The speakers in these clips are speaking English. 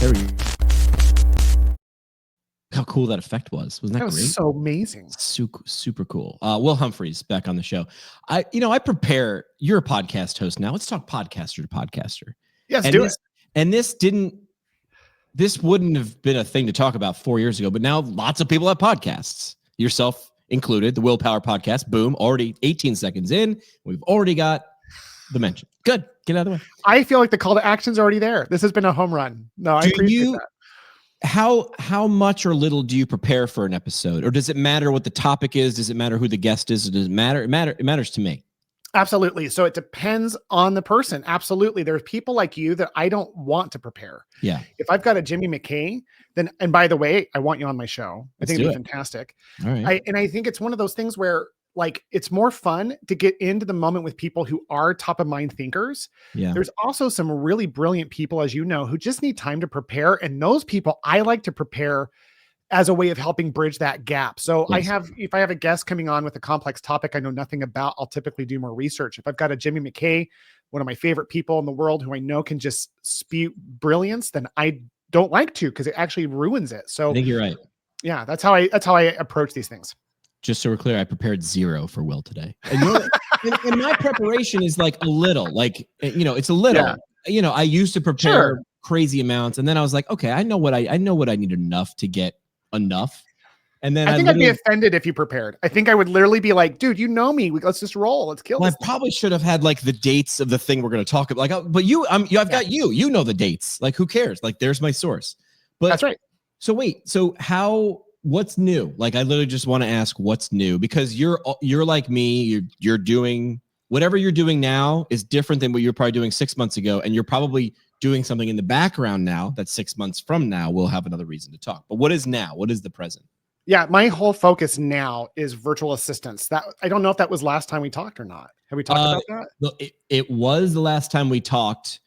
There we go. How cool that effect was. Wasn't that was great? So amazing. Super cool. Will Humphreys back on the show. I prepare. You're a podcast host now. Let's talk podcaster to podcaster. Yes, do it. And this wouldn't have been a thing to talk about 4 years ago, but now lots of people have podcasts, yourself included. The Willpower Podcast, boom, already 18 seconds in. We've already got the mention. Good. Get out of the way. I feel like the call to action's already there. This has been a home run. No, I appreciate that. How much or little do you prepare for an episode? Or does it matter what the topic is? Does it matter who the guest is? Does it matter? It matters to me. Absolutely. So it depends on the person. Absolutely. There's people like you that I don't want to prepare. Yeah. If I've got a Jimmy McKay, then, and by the way, I want you on my show. I think it'd be fantastic. All right. I think it's one of those things where like, it's more fun to get into the moment with people who are top of mind thinkers. Yeah. There's also some really brilliant people, as you know, who just need time to prepare. And those people I like to prepare as a way of helping bridge that gap. So yes. If I have a guest coming on with a complex topic I know nothing about, I'll typically do more research. If I've got a Jimmy McKay, one of my favorite people in the world who I know can just spew brilliance, then I don't like to, because it actually ruins it. So I think you're right. Yeah, that's how I approach these things. Just so we're clear, I prepared 0 for Will today. And my preparation is like a little, like, it's a little, I used to prepare crazy amounts. And then I was like, okay, I know what I need enough to get enough. And then I think I'd be offended if you prepared. I think I would literally be like, dude, you know me. Let's just roll. Let's kill this. I probably should have had like the dates of the thing we're going to talk about. Like, but I've got you know the dates. Like, who cares? Like, there's my source. But that's right. So wait, what's new? Like, I literally just want to ask what's new, because you're like me. You're doing whatever you're doing now is different than what you're probably doing 6 months ago. And you're probably doing something in the background now that 6 months from now we'll have another reason to talk. But what is now? What is the present? Yeah, my whole focus now is virtual assistants. That I don't know if that was last time we talked or not. Have we talked about that? It was the last time we talked.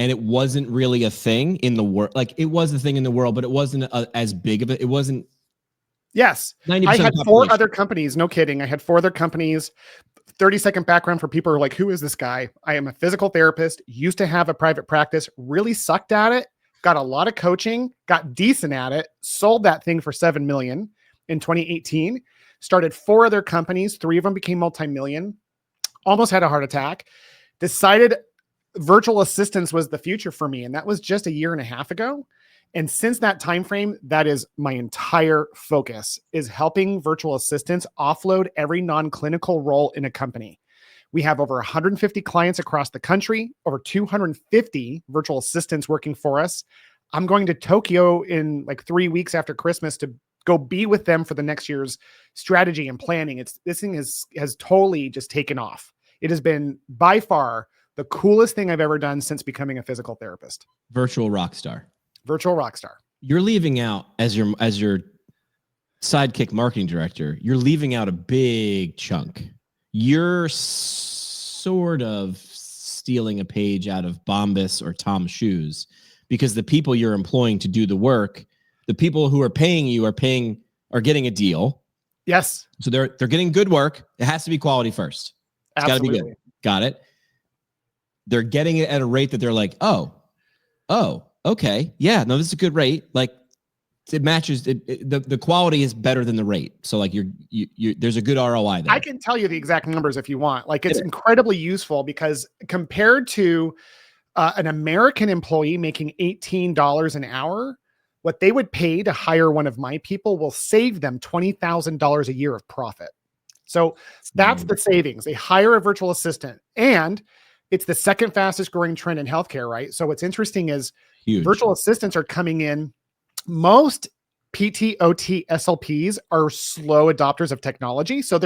And it wasn't really a thing in the world. Like, it was a thing in the world, but it wasn't as big of it. It wasn't. Yes. I had 4 other companies. No kidding. I had 4 other companies. 30-second background for people who are like, who is this guy? I am a physical therapist, used to have a private practice, really sucked at it, got a lot of coaching, got decent at it, sold that thing for $7 million in 2018, started 4 other companies. 3 of them became multi-million, almost had a heart attack, decided virtual assistants was the future for me. And that was just 1.5 years ago. And since that time frame, that is my entire focus, is helping virtual assistants offload every non-clinical role in a company. We have over 150 clients across the country, over 250 virtual assistants working for us. I'm going to Tokyo in like 3 weeks after Christmas to go be with them for the next year's strategy and planning. This thing has totally just taken off. It has been by far the coolest thing I've ever done since becoming a physical therapist. Virtual rock star. You're leaving out, as your sidekick marketing director, you're leaving out a big chunk. You're sort of stealing a page out of Bombas or Tom's shoes, because the people you're employing to do the work, the people who are paying you are getting a deal. Yes. So they're getting good work. It has to be quality first. It's got to be good. Got it. They're getting it at a rate that they're like, oh, okay. Yeah, no, this is a good rate. Like, it matches the quality is better than the rate. So like there's a good ROI there. I can tell you the exact numbers if you want. Like, it's incredibly useful, because compared to an American employee making $18 an hour, what they would pay to hire one of my people will save them $20,000 a year of profit. So that's the savings. They hire a virtual assistant, and it's the second fastest growing trend in healthcare, right? So what's interesting is virtual assistants are coming in. Most PT, OT, SLPs are slow adopters of technology. So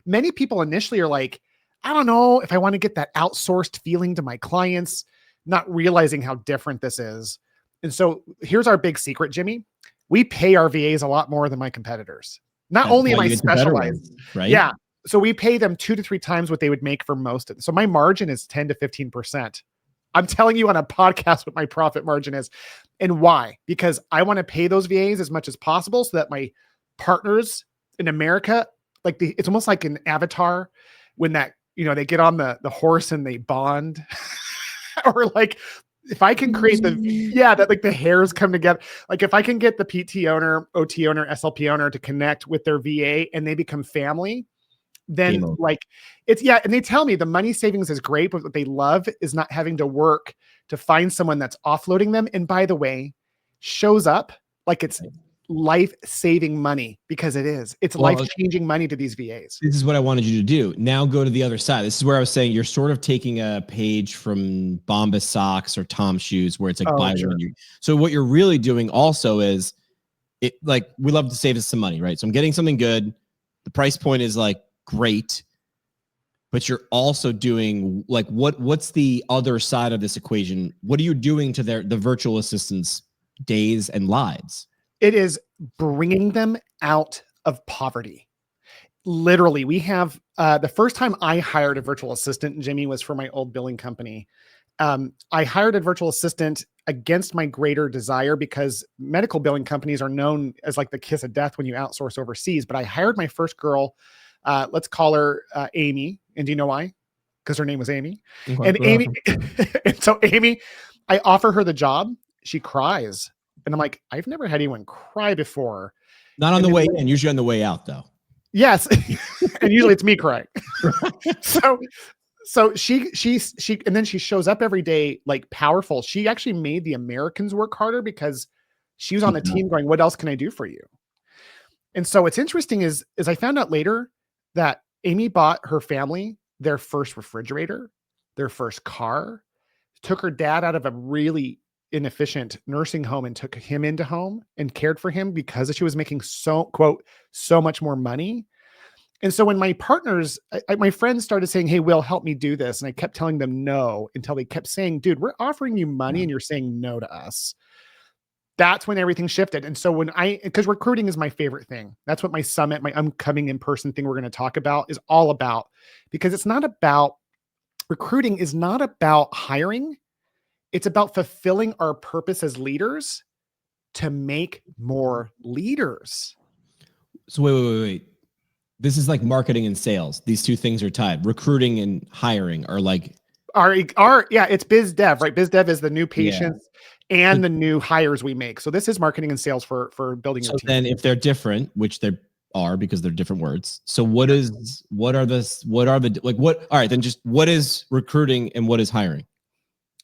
many people initially are like, I don't know if I want to get that outsourced feeling to my clients, not realizing how different this is. And so here's our big secret, Jimmy. We pay our VAs a lot more than my competitors. Not only am I specialized, right? Yeah. So we pay them 2 to 3 times what they would make for most. So my margin is 10 to 15%. I'm telling you on a podcast what my profit margin is. And why? Because I want to pay those VAs as much as possible so that my partners in America, like it's almost like an Avatar when they get on the horse and they bond or like if I can create that like the hairs come together, like if I can get the PT owner, OT owner, SLP owner to connect with their VA and they become family, then like and they tell me the money savings is great, but what they love is not having to work to find someone that's offloading them. And by the way, shows up like it's life-saving money, because it's life-changing money to these VAs. This is what I wanted you to do. Now go to the other side. This is where I was saying you're sort of taking a page from Bombas socks or Tom shoes, where it's like buy one. So what you're really doing also is like, we love to save us some money, right? So I'm getting something good. The price point is like great, but you're also doing like, what's the other side of this equation? What are you doing to the virtual assistants' days and lives? It is bringing them out of poverty. Literally, we have the first time I hired a virtual assistant, Jimmy, was for my old billing company. I hired a virtual assistant against my greater desire, because medical billing companies are known as like the kiss of death when you outsource overseas. But I hired my first girl, let's call her Amy. And do you know why? Because her name was Amy. Okay, and Amy, and so Amy, I offer her the job. She cries. And I'm like, I've never had anyone cry before. Not on the way in, usually on the way out, though. Yes. And usually it's me crying. So she, and then she shows up every day, like powerful. She actually made the Americans work harder, because she was on the team going, what else can I do for you? And so what's interesting is I found out later that Amy bought her family their first refrigerator, their first car, took her dad out of a really inefficient nursing home and took him into home and cared for him, because she was making so much more money. And so when my partners, my friends started saying, hey, Will, help me do this. And I kept telling them no, until they kept saying, dude, we're offering you money and you're saying no to us. That's when everything shifted. And so because recruiting is my favorite thing. That's what my summit, my upcoming in-person thing we're going to talk about is all about, because recruiting is not about hiring. It's about fulfilling our purpose as leaders to make more leaders. So wait. This is like marketing and sales. These two things are tied. Recruiting and hiring are like it's biz dev, right? Biz dev is the new patients and the new hires we make. So this is marketing and sales for building your team. Then if they're different, which they are, because they're different words. So what is recruiting and what is hiring?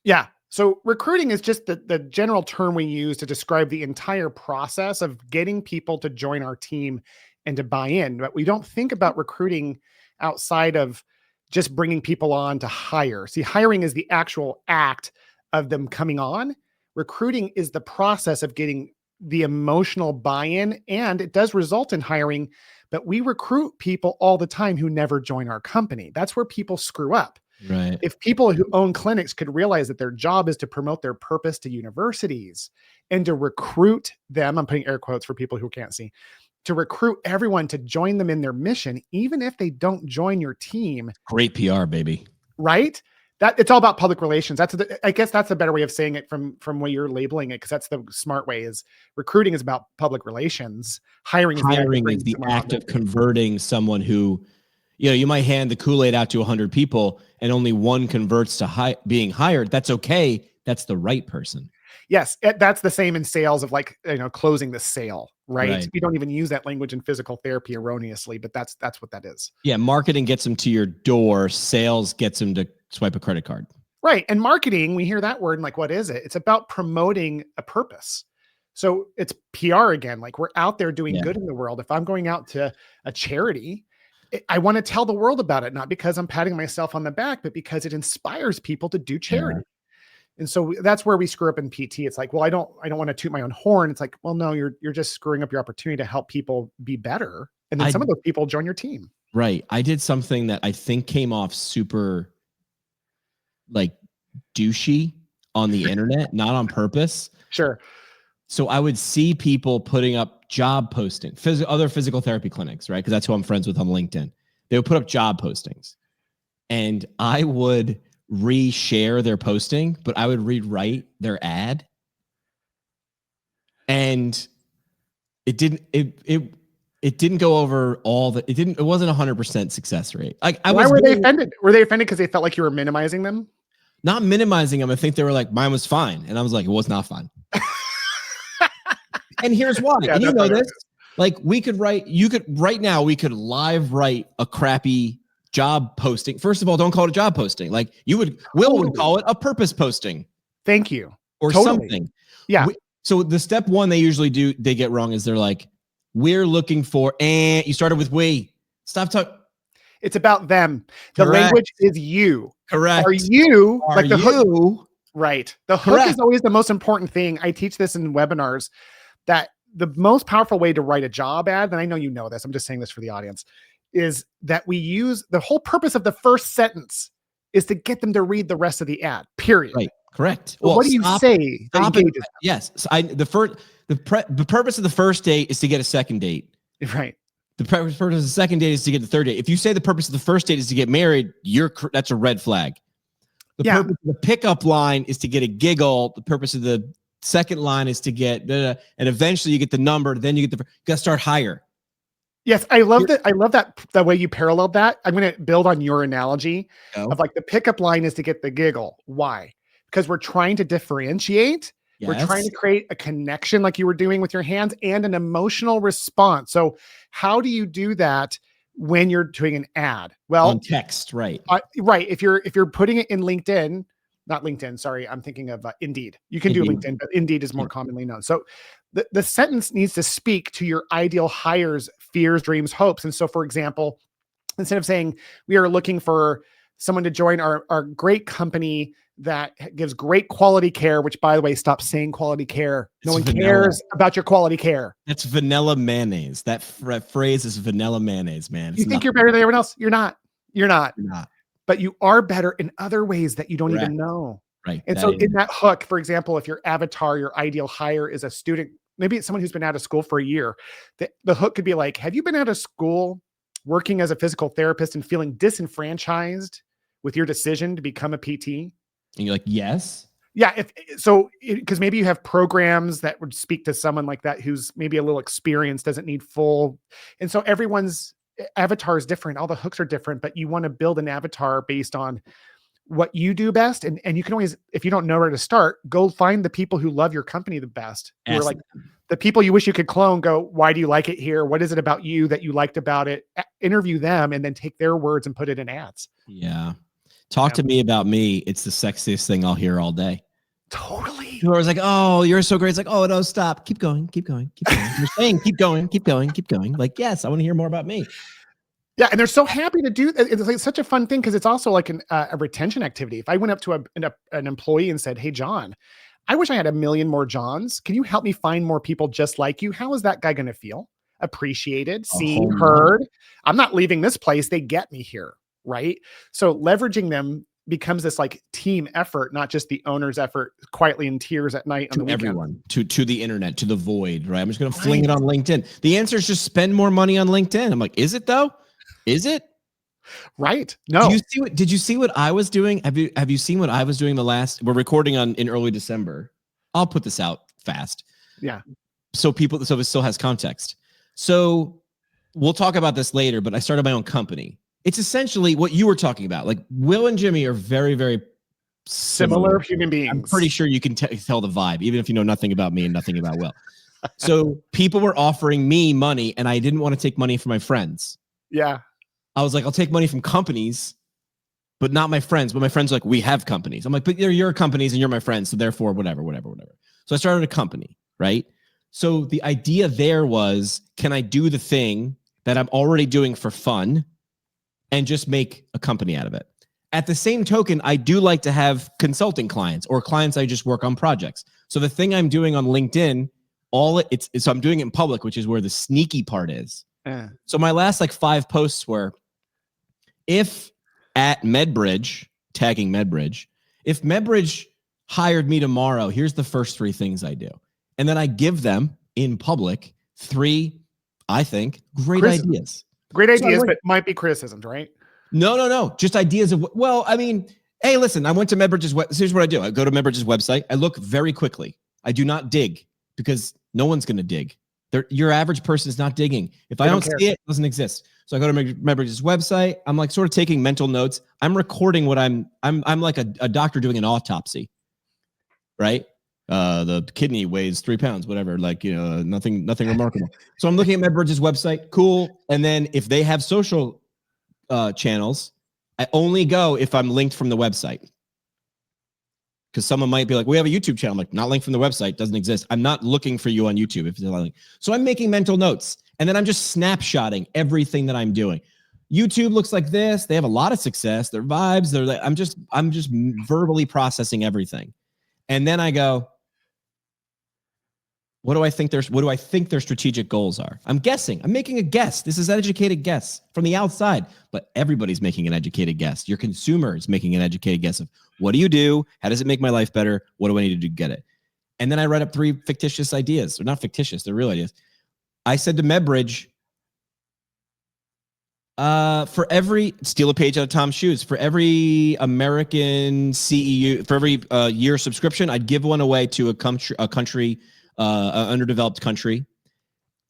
Yeah. So recruiting is just the general term we use to describe the entire process of getting people to join our team and to buy in. But we don't think about recruiting outside of just bringing people on to hire. See, hiring is the actual act of them coming on. Recruiting is the process of getting the emotional buy-in, and it does result in hiring, but we recruit people all the time who never join our company. That's where people screw up. Right. If people who own clinics could realize that their job is to promote their purpose to universities and to recruit them, I'm putting air quotes for people who can't see, to recruit everyone to join them in their mission, even if they don't join your team. Great PR, baby. Right? That it's all about public relations. I guess that's a better way of saying it from what you're labeling it, because that's the smart way. Is recruiting is about public relations. Hiring is the act of converting someone who, you might hand the Kool-Aid out to 100 people and only one converts to being hired. That's okay. That's the right person. Yes, that's the same in sales of closing the sale, right? We don't even use that language in physical therapy erroneously, but that's what that is. Yeah, marketing gets them to your door. Sales gets them to swipe a credit card. Right, and marketing, we hear that word and what is it? It's about promoting a purpose. So it's PR again. Like, we're out there doing good in the world. If I'm going out to a charity, I want to tell the world about it, not because I'm patting myself on the back, but because it inspires people to do charity. Yeah. And so that's where we screw up in PT. It's like, well, I don't want to toot my own horn. It's like, well, no, you're just screwing up your opportunity to help people be better. And then some of those people join your team. Right. I did something that I think came off super douchey on the internet, not on purpose. Sure. So I would see people putting up job posting, other physical therapy clinics, right? Because that's who I'm friends with on LinkedIn. They would put up job postings, and I would reshare their posting, but I would rewrite their ad, and it didn't go over all the. It wasn't 100% success rate. Why were they offended? Were they offended because they felt like you were minimizing them? not minimizing them. I think they were like, mine was fine. And I was like, it was not fine. And here's why. Yeah, and you know this. Like we could live write a crappy job posting. First of all, don't call it a job posting. Like Will would call it a purpose posting. Thank you. Or something. Yeah. So the step one they get wrong is they're like, we're looking for, and you started with we. Stop talking. It's about them. The language is you. Correct. Are you like the hook? Right. The hook is always the most important thing. I teach this in webinars that the most powerful way to write a job ad, and I know you know this, I'm just saying this for the audience, is that we use the whole purpose of the first sentence is to get them to read the rest of the ad, period. Right. Correct. Well, what do you say? Yes. The purpose of the first date is to get a second date. Right. The purpose of the second date is to get the third date. If you say the purpose of the first date is to get married, that's a red flag. The purpose of the pickup line is to get a giggle. The purpose of the second line is to get, and eventually you get the number. Then you got to start higher. Yes, I love that. I love that the way you paralleled that. I'm going to build on your analogy of like the pickup line is to get the giggle. Why? Because we're trying to differentiate. Yes. We're trying to create a connection like you were doing with your hands and an emotional response. So how do you do that when you're doing an ad? Well, on text, right. Right. If you're putting it in LinkedIn, not LinkedIn, sorry, I'm thinking of Indeed. You can do LinkedIn, but Indeed is more commonly known. So the sentence needs to speak to your ideal hire's fears, dreams, hopes. And so, for example, instead of saying we are looking for someone to join our great company that gives great quality care, which, by the way, stop saying quality care. No one cares about your quality care. That's vanilla mayonnaise. That phrase is vanilla mayonnaise, man. You think you're better than everyone else? You're not. You're not. But you are better in other ways that you don't even know. Right. And so in that hook, for example, if your avatar, your ideal hire is a student, maybe it's someone who's been out of school for a year, the hook could be like, have you been out of school working as a physical therapist and feeling disenfranchised with your decision to become a PT? And you're like, yes. Yeah. Because maybe you have programs that would speak to someone like that who's maybe a little experienced, doesn't need full. And so everyone's avatar is different. All the hooks are different, but you want to build an avatar based on what you do best. And you can always, if you don't know where to start, go find the people who love your company the best. Who are like the people you wish you could clone. Go, why do you like it here? What is it about you that you liked about it? Interview them and then take their words and put it in ads. Yeah. Talk to me about me. It's the sexiest thing I'll hear all day. Totally. I was like, oh, you're so great. It's like, oh, no, stop. Keep going. Keep going. Keep going. You're saying, keep going. Keep going. Keep going. Like, yes, I want to hear more about me. Yeah. And they're so happy to do that. It's like such a fun thing because it's also like a retention activity. If I went up to an employee and said, hey, John, I wish I had 1 million more Johns. Can you help me find more people just like you? How is that guy going to feel? Appreciated, seen, heard. I'm not leaving this place. They get me here. Right. So leveraging them becomes this like team effort, not just the owner's effort quietly in tears at night. To everyone, to the internet, to the void. Right. I'm just going to fling it on LinkedIn. The answer is just spend more money on LinkedIn. I'm like, is it though? Is it? Right. No. Did you see what I was doing? Have you seen what I was doing we're recording in early December. I'll put this out fast. Yeah. So it still has context. So we'll talk about this later, but I started my own company. It's essentially what you were talking about. Like Will and Jimmy are very, very similar human beings. I'm pretty sure you can tell the vibe, even if you know nothing about me and nothing about Will. So people were offering me money and I didn't want to take money from my friends. Yeah. I was like, I'll take money from companies, but not my friends. But my friends are like, we have companies. I'm like, but they're your companies and you're my friends. So therefore, whatever. So I started a company, right? So the idea there was, can I do the thing that I'm already doing for fun and just make a company out of it? At the same token, I do like to have consulting clients or clients I just work on projects. So the thing I'm doing on LinkedIn, so I'm doing it in public, which is where the sneaky part is. So my last 5 posts were, if at MedBridge, tagging MedBridge, if MedBridge hired me tomorrow, here's the first 3 things I do. And then I give them in public 3, I think, great ideas. Great ideas, but might be criticisms, right? No. Just ideas of, well, I mean, hey, listen, I went to MedBridge's here's what I do. I go to MedBridge's website. I look very quickly. I do not dig because no one's going to dig. Your average person is not digging. If I don't see it, it doesn't exist. So I go to MedBridge's website. I'm like sort of taking mental notes. I'm recording what I'm like a doctor doing an autopsy, right? The kidney weighs 3 pounds, whatever. Like, nothing remarkable. So I'm looking at MedBridge's website. Cool. And then if they have social channels, I only go if I'm linked from the website. Because someone might be like, we have a YouTube channel. I'm like, not linked from the website, doesn't exist. I'm not looking for you on YouTube if it's not linked. So I'm making mental notes, and then I'm just snapshotting everything that I'm doing. YouTube looks like this. They have a lot of success. Their vibes. They're like, I'm just verbally processing everything, and then I go, what do I think their strategic goals are? I'm guessing. I'm making a guess. This is an educated guess from the outside, but everybody's making an educated guess. Your consumer is making an educated guess of what do you do? How does it make my life better? What do I need to do to get it? And then I write up 3 fictitious ideas. They're not fictitious. They're real ideas. I said to MedBridge, for every, steal a page out of Tom's shoes, for every American CEU, for every year subscription, I'd give one away to a country, underdeveloped country.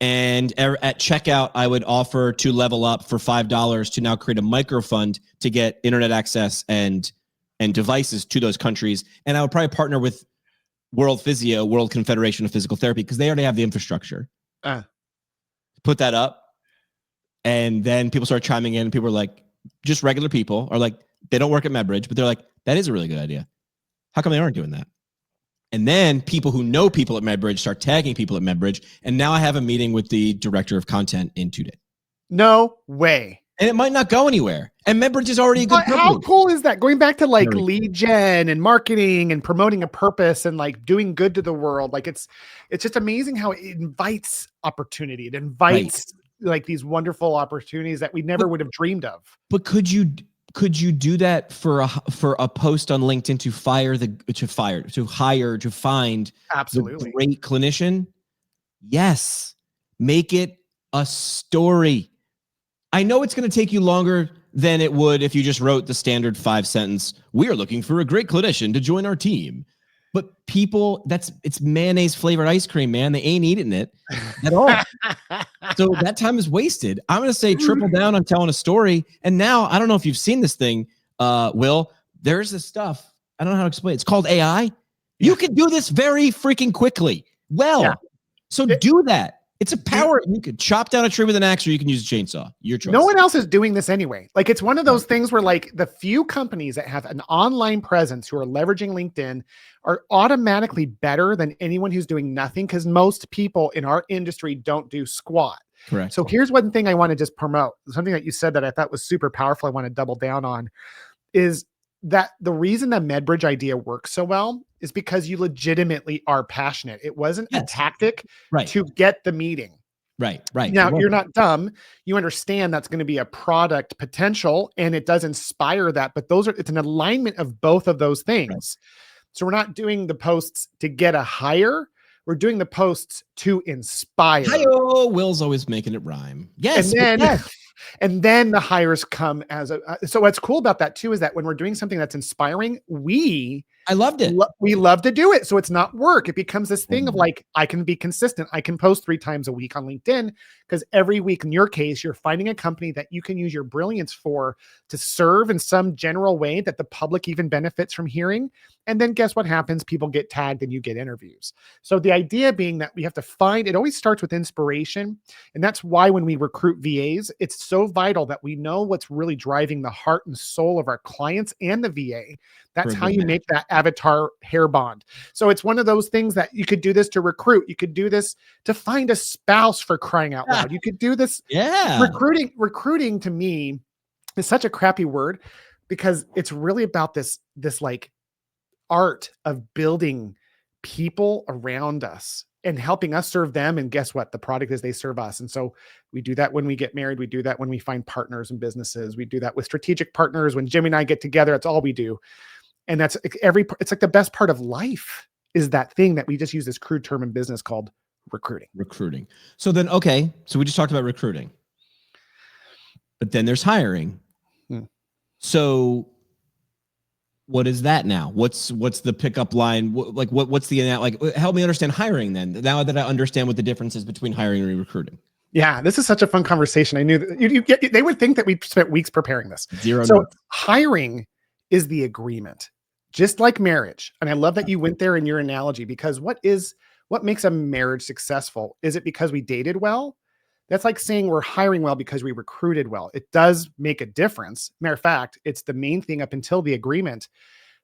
And at checkout, I would offer to Level Up for $5 to now create a micro fund to get internet access and devices to those countries. And I would probably partner with World Physio, World Confederation of Physical Therapy, because they already have the infrastructure. Put that up. And then people start chiming in, and people are like, just regular people are like, they don't work at MedBridge, but they're like, that is a really good idea. How come they aren't doing that? And then people who know people at MedBridge start tagging people at MedBridge. And now I have a meeting with the director of content in 2 days. No way. And it might not go anywhere. And MedBridge is already a good company. How cool is that? Going back to like lead gen and marketing and promoting a purpose and like doing good to the world. Like it's just amazing how it invites opportunity. It invites like these wonderful opportunities that we never would have dreamed of. But could you do that for a post on LinkedIn to find absolutely the great clinician? Yes. Make it a story. I know it's going to take you longer than it would if you just wrote the standard 5-sentence, we are looking for a great clinician to join our team. But people, it's mayonnaise flavored ice cream, man. They ain't eating it at all. So that time is wasted. I'm going to say triple down on telling a story. And now, I don't know if you've seen this thing, Will. There's this stuff. I don't know how to explain it. It's called AI. You can do this very freaking quickly. So do that. It's a power. You could chop down a tree with an axe, or you can use a chainsaw. Your choice. No one else is doing this anyway. Like it's one of those things where like the few companies that have an online presence who are leveraging LinkedIn are automatically better than anyone who's doing nothing, because most people in our industry don't do squat. Correct. So here's one thing I want to just promote. Something that you said that I thought was super powerful. I want to double down on is that the reason the MedBridge idea works so well is because you legitimately are passionate. It wasn't a tactic to get the meeting. Right. Now, you're not dumb. You understand that's going to be a product potential, and it does inspire that. But it's an alignment of both of those things. Right. So we're not doing the posts to get a hire. We're doing the posts to inspire. Hi-oh, Will's always making it rhyme. Yes. And then the hires come as so what's cool about that too is that when we're doing something that's inspiring, I loved it. We love to do it. So it's not work. It becomes this thing of like, I can be consistent. I can post 3 times a week on LinkedIn because every week in your case, you're finding a company that you can use your brilliance for to serve in some general way that the public even benefits from hearing. And then guess what happens? People get tagged and you get interviews. So the idea being that we have to find, it always starts with inspiration. And that's why when we recruit VAs, it's so vital that we know what's really driving the heart and soul of our clients and the VA. That's how you make that avatar hair bond. So it's one of those things that you could do this to recruit. You could do this to find a spouse, for crying out loud. You could do this. Recruiting to me is such a crappy word because it's really about this like art of building people around us and helping us serve them. And guess what? The product is they serve us. And so we do that when we get married. We do that when we find partners and businesses. We do that with strategic partners. When Jimmy and I get together, that's all we do. And it's like the best part of life is that thing that we just use this crude term in business called recruiting. So then, okay. So we just talked about recruiting, but then there's hiring. So what is that now? What's the pickup line? What's the, like, help me understand hiring then, now that I understand what the difference is between hiring and recruiting. Yeah, this is such a fun conversation. I knew that they would think that we spent weeks preparing this. Zero So notes. hiring is the agreement, just like marriage. And I love that you went there in your analogy, because what makes a marriage successful? Is it because we dated well? That's like saying we're hiring well because we recruited well. It does make a difference. Matter of fact, it's the main thing up until the agreement.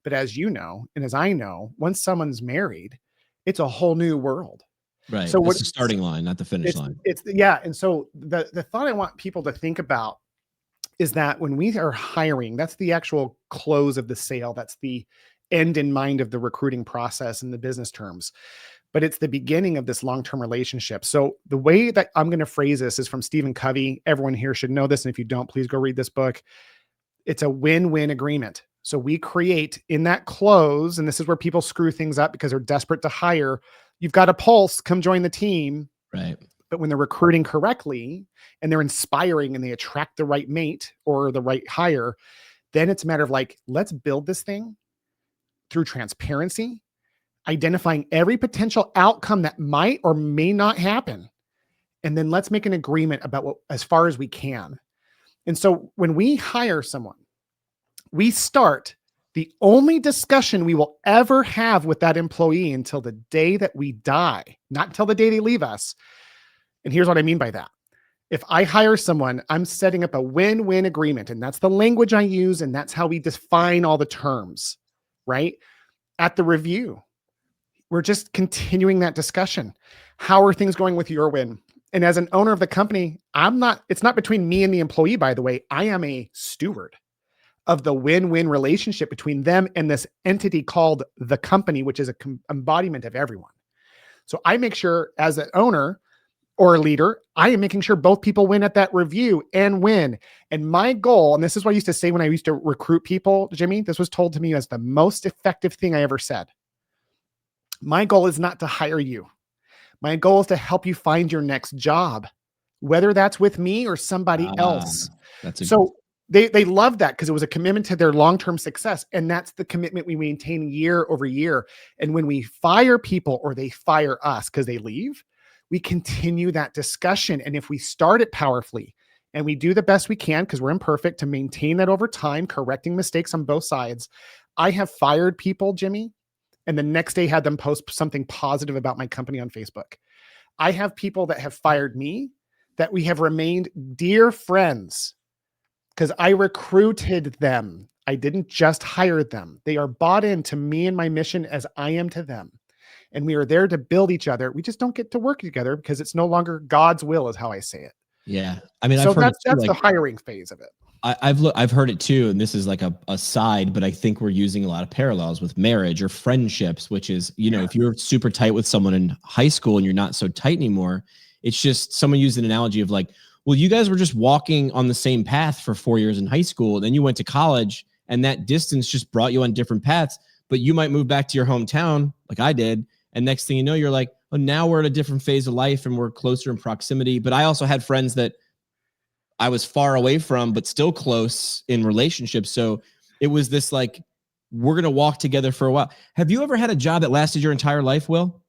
But as you know, and as I know, once someone's married, it's a whole new world. Right. So That's the starting line, not the finish line. Yeah. And so the thought I want people to think about is that when we are hiring, that's the actual close of the sale. That's the end in mind of the recruiting process in the business terms. But it's the beginning of this long-term relationship. So the way that I'm going to phrase this is from Stephen Covey. Everyone here should know this. And if you don't, please go read this book. It's a win-win agreement. So we create in that close, and this is where people screw things up because they're desperate to hire. You've got a pulse, come join the team. Right. But when they're recruiting correctly and they're inspiring and they attract the right mate or the right hire, then it's a matter of like, let's build this thing through transparency, identifying every potential outcome that might or may not happen. And then let's make an agreement about what, as far as we can. And so when we hire someone, we start the only discussion we will ever have with that employee until the day that we die, not until the day they leave us. And here's what I mean by that. If I hire someone, I'm setting up a win-win agreement, and that's the language I use, and that's how we define all the terms, right? At the review, we're just continuing that discussion. How are things going with your win? And as an owner of the company, it's not between me and the employee, by the way. I am a steward of the win-win relationship between them and this entity called the company, which is an embodiment of everyone. So I make sure as an owner or a leader, I am making sure both people win at that review and win. And my goal, and this is what I used to say when I used to recruit people, Jimmy, this was told to me as the most effective thing I ever said. My goal is not to hire you. My goal is to help you find your next job, whether that's with me or somebody else. So they love that because it was a commitment to their long-term success. And that's the commitment we maintain year over year. And when we fire people or they fire us because they leave, we continue that discussion. And if we start it powerfully and we do the best we can, because we're imperfect, to maintain that over time, correcting mistakes on both sides. I have fired people, Jimmy, and the next day had them post something positive about my company on Facebook. I have people that have fired me that we have remained dear friends because I recruited them. I didn't just hire them. They are bought into me and my mission as I am to them. And we are there to build each other. We just don't get to work together because it's no longer God's will, is how I say it. Yeah. I mean, so that's the hiring phase of it. I've heard it too. And this is like a side, but I think we're using a lot of parallels with marriage or friendships, which is, if you're super tight with someone in high school and you're not so tight anymore, it's just someone used an analogy of like, well, you guys were just walking on the same path for 4 years in high school. And then you went to college and that distance just brought you on different paths, but you might move back to your hometown like I did. And next thing you know, you're like, oh, now we're at a different phase of life and we're closer in proximity. But I also had friends that I was far away from, but still close in relationships. So it was this like, we're going to walk together for a while. Have you ever had a job that lasted your entire life, Will?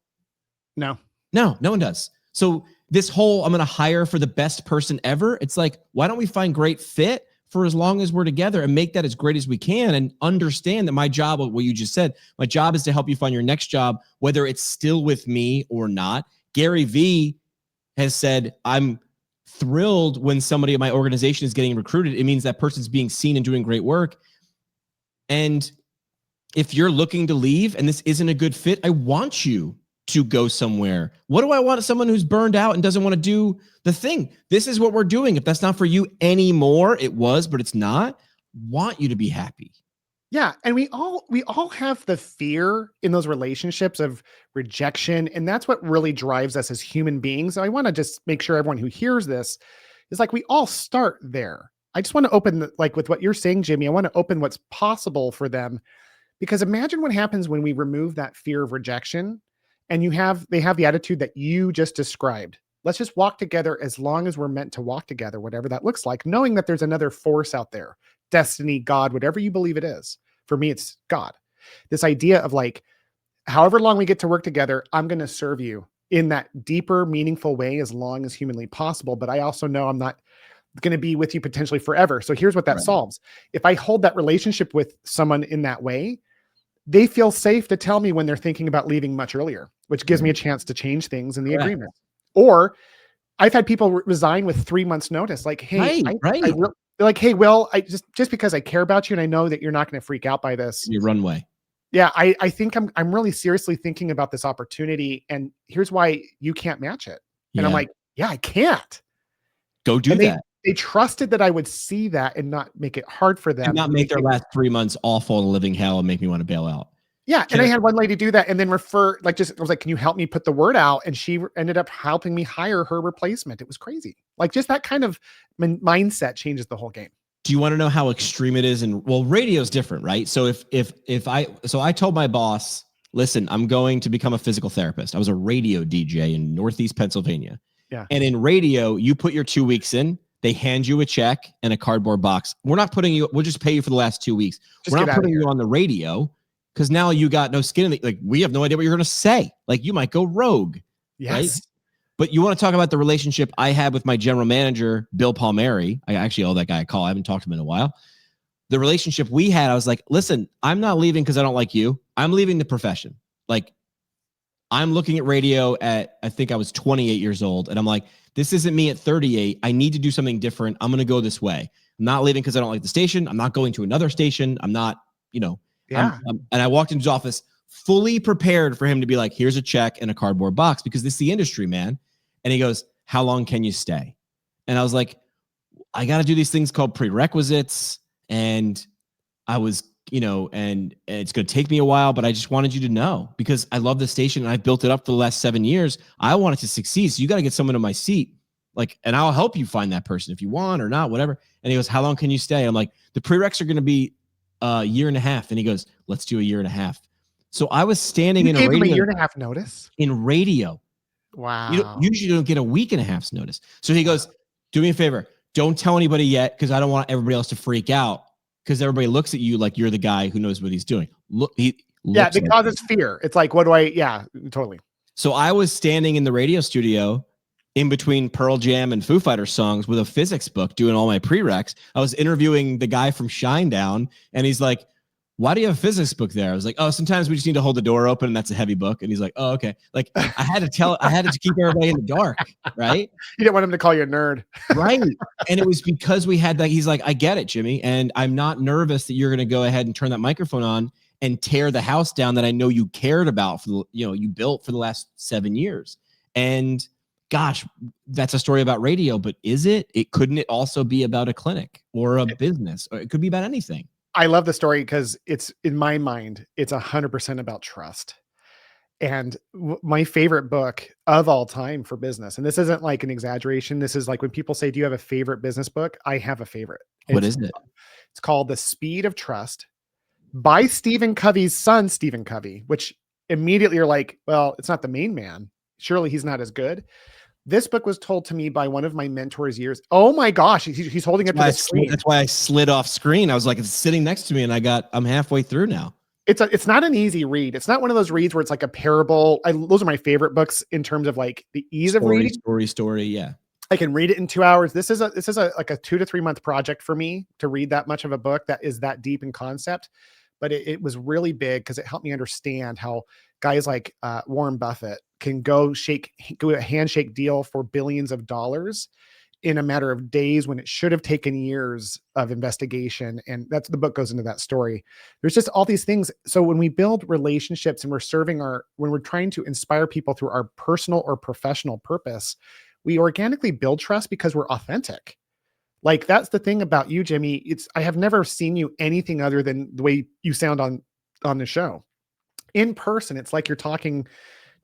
No. No one does. So this whole, I'm going to hire for the best person ever. It's like, why don't we find great fit for as long as we're together and make that as great as we can and understand that my job, what you just said, my job is to help you find your next job, whether it's still with me or not. Gary Vee has said, I'm thrilled when somebody at my organization is getting recruited. It means that person's being seen and doing great work. And if you're looking to leave and this isn't a good fit, I want you to go somewhere. What do I want? Someone who's burned out and doesn't want to do the thing. This is what we're doing. If that's not for you anymore, it was, but it's not. Want you to be happy. Yeah. And we all have the fear in those relationships of rejection. And that's what really drives us as human beings. So I want to just make sure everyone who hears this is like, we all start there. I just want to open, like with what you're saying, Jimmy, I want to open what's possible for them, because imagine what happens when we remove that fear of rejection and they have the attitude that you just described. Let's just walk together as long as we're meant to walk together, whatever that looks like, knowing that there's another force out there, destiny, God, whatever you believe it is. For me, it's God. This idea of like, however long we get to work together, I'm going to serve you in that deeper, meaningful way as long as humanly possible. But I also know I'm not going to be with you potentially forever. So here's what that solves. If I hold that relationship with someone in that way, they feel safe to tell me when they're thinking about leaving much earlier, which gives me a chance to change things in the agreement. Or I've had people resign with 3 months notice. Like, hey, they're like, hey, Will, I just because I care about you and I know that you're not going to freak out by this. Your runway. Yeah, I think I'm really seriously thinking about this opportunity, and here's why you can't match it. And I'm like, yeah, I can't. Go do that. They trusted that I would see that and not make it hard for them. And not make their last 3 months awful and living hell and make me want to bail out. Yeah. And I had one lady do that and then refer, I was like, can you help me put the word out? And she ended up helping me hire her replacement. It was crazy. Like just that kind of mindset changes the whole game. Do you want to know how extreme it is? And well, radio's different, right? So I told my boss, listen, I'm going to become a physical therapist. I was a radio DJ in Northeast Pennsylvania. Yeah. And in radio, you put your 2 weeks in, they hand you a check and a cardboard box. We'll just pay you for the last 2 weeks. We're not putting you on the radio because now you got no skin in the, like, we have no idea what you're going to say. Like you might go rogue. Yes. Right? But you want to talk about the relationship I had with my general manager, Bill Palmieri. I actually owe that guy a call. I haven't talked to him in a while. The relationship we had, I was like, listen, I'm not leaving because I don't like you. I'm leaving the profession. Like, I'm looking at radio at, I think I was 28 years old. And I'm like, this isn't me at 38. I need to do something different. I'm going to go this way. I'm not leaving because I don't like the station. I'm not going to another station. I'm not, Yeah. And I walked into his office fully prepared for him to be like, here's a check and a cardboard box because this is the industry, man. And he goes, how long can you stay? And I was like, I got to do these things called prerequisites. And I was, and it's going to take me a while, but I just wanted you to know because I love the station and I've built it up for the last 7 years. I want it to succeed. So you got to get someone in my seat. And I'll help you find that person if you want or not, whatever. And he goes, how long can you stay? I'm like, the prereqs are going to be a year and a half. And he goes, let's do a year and a half. So I was standing in a radio. You gave him a year and a half notice? In radio. Wow. You usually don't get a week and a half's notice. So he goes, do me a favor. Don't tell anybody yet because I don't want everybody else to freak out because everybody looks at you like you're the guy who knows what he's doing. It causes fear. It's like, totally. So I was standing in the radio studio in between Pearl Jam and Foo Fighters songs with a physics book doing all my prereqs. I was interviewing the guy from Shinedown and he's like, why do you have a physics book there? I was like, oh, sometimes we just need to hold the door open and that's a heavy book. And he's like, oh, okay. Like I had to keep everybody in the dark. Right. You didn't want him to call you a nerd. Right. And it was because we had that. He's like, I get it, Jimmy. And I'm not nervous that you're going to go ahead and turn that microphone on and tear the house down that I know you cared about for you built for the last 7 years. And gosh, that's a story about radio, but couldn't it also be about a clinic or a business, or it could be about anything. I love the story because it's, in my mind, it's 100% about trust. And my favorite book of all time for business, and this isn't like an exaggeration. This is like when people say, do you have a favorite business book? I have a favorite. What is it? It's called The Speed of Trust by Stephen Covey's son, Stephen Covey, which immediately you're like, well, it's not the main man. Surely he's not as good. This book was told to me by one of my mentors years. Oh my gosh, he's holding it to the screen. That's why I slid off screen. I was like, it's sitting next to me and I'm halfway through now. It's not an easy read. It's not one of those reads where it's like a parable. Those are my favorite books in terms of like the ease of reading. Story. Yeah. I can read it in 2 hours. This is like a 2 to 3 month project for me to read that much of a book that is that deep in concept. But it was really big because it helped me understand how guys like Warren Buffett can go a handshake deal for billions of dollars in a matter of days when it should have taken years of investigation. And that's the book goes into that story. There's just all these things. So when we build relationships and when we're trying to inspire people through our personal or professional purpose, we organically build trust because we're authentic. Like that's the thing about you, Jimmy. I have never seen you anything other than the way you sound on the show. In person, it's like you're talking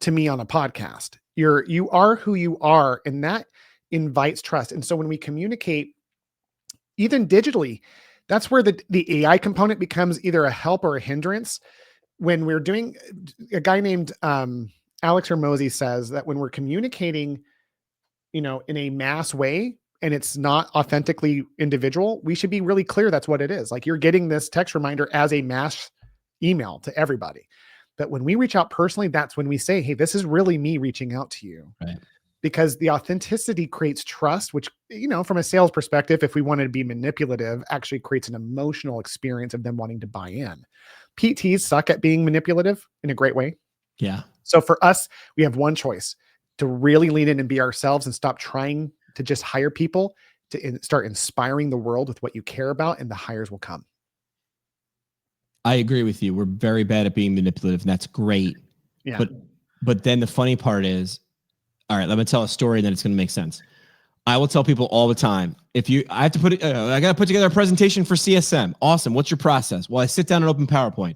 to me on a podcast. You are who you are, and that invites trust. And so when we communicate, even digitally, that's where the AI component becomes either a help or a hindrance. When we're doing, a guy named Alex Hormozy says that when we're communicating, in a mass way, and it's not authentically individual, we should be really clear that's what it is. Like you're getting this text reminder as a mass email to everybody. But when we reach out personally, that's when we say, hey, this is really me reaching out to you. Right. Because the authenticity creates trust, which, from a sales perspective, if we wanted to be manipulative, actually creates an emotional experience of them wanting to buy in. PTs suck at being manipulative in a great way. Yeah. So for us, we have one choice: to really lean in and be ourselves and stop trying to just hire people, to start inspiring the world with what you care about, and the hires will come. I agree with you. We're very bad at being manipulative, and that's great. Yeah. But then the funny part is, all right, let me tell a story, and then it's going to make sense. I will tell people all the time, I got to put together a presentation for CSM. Awesome. What's your process? Well, I sit down and open PowerPoint.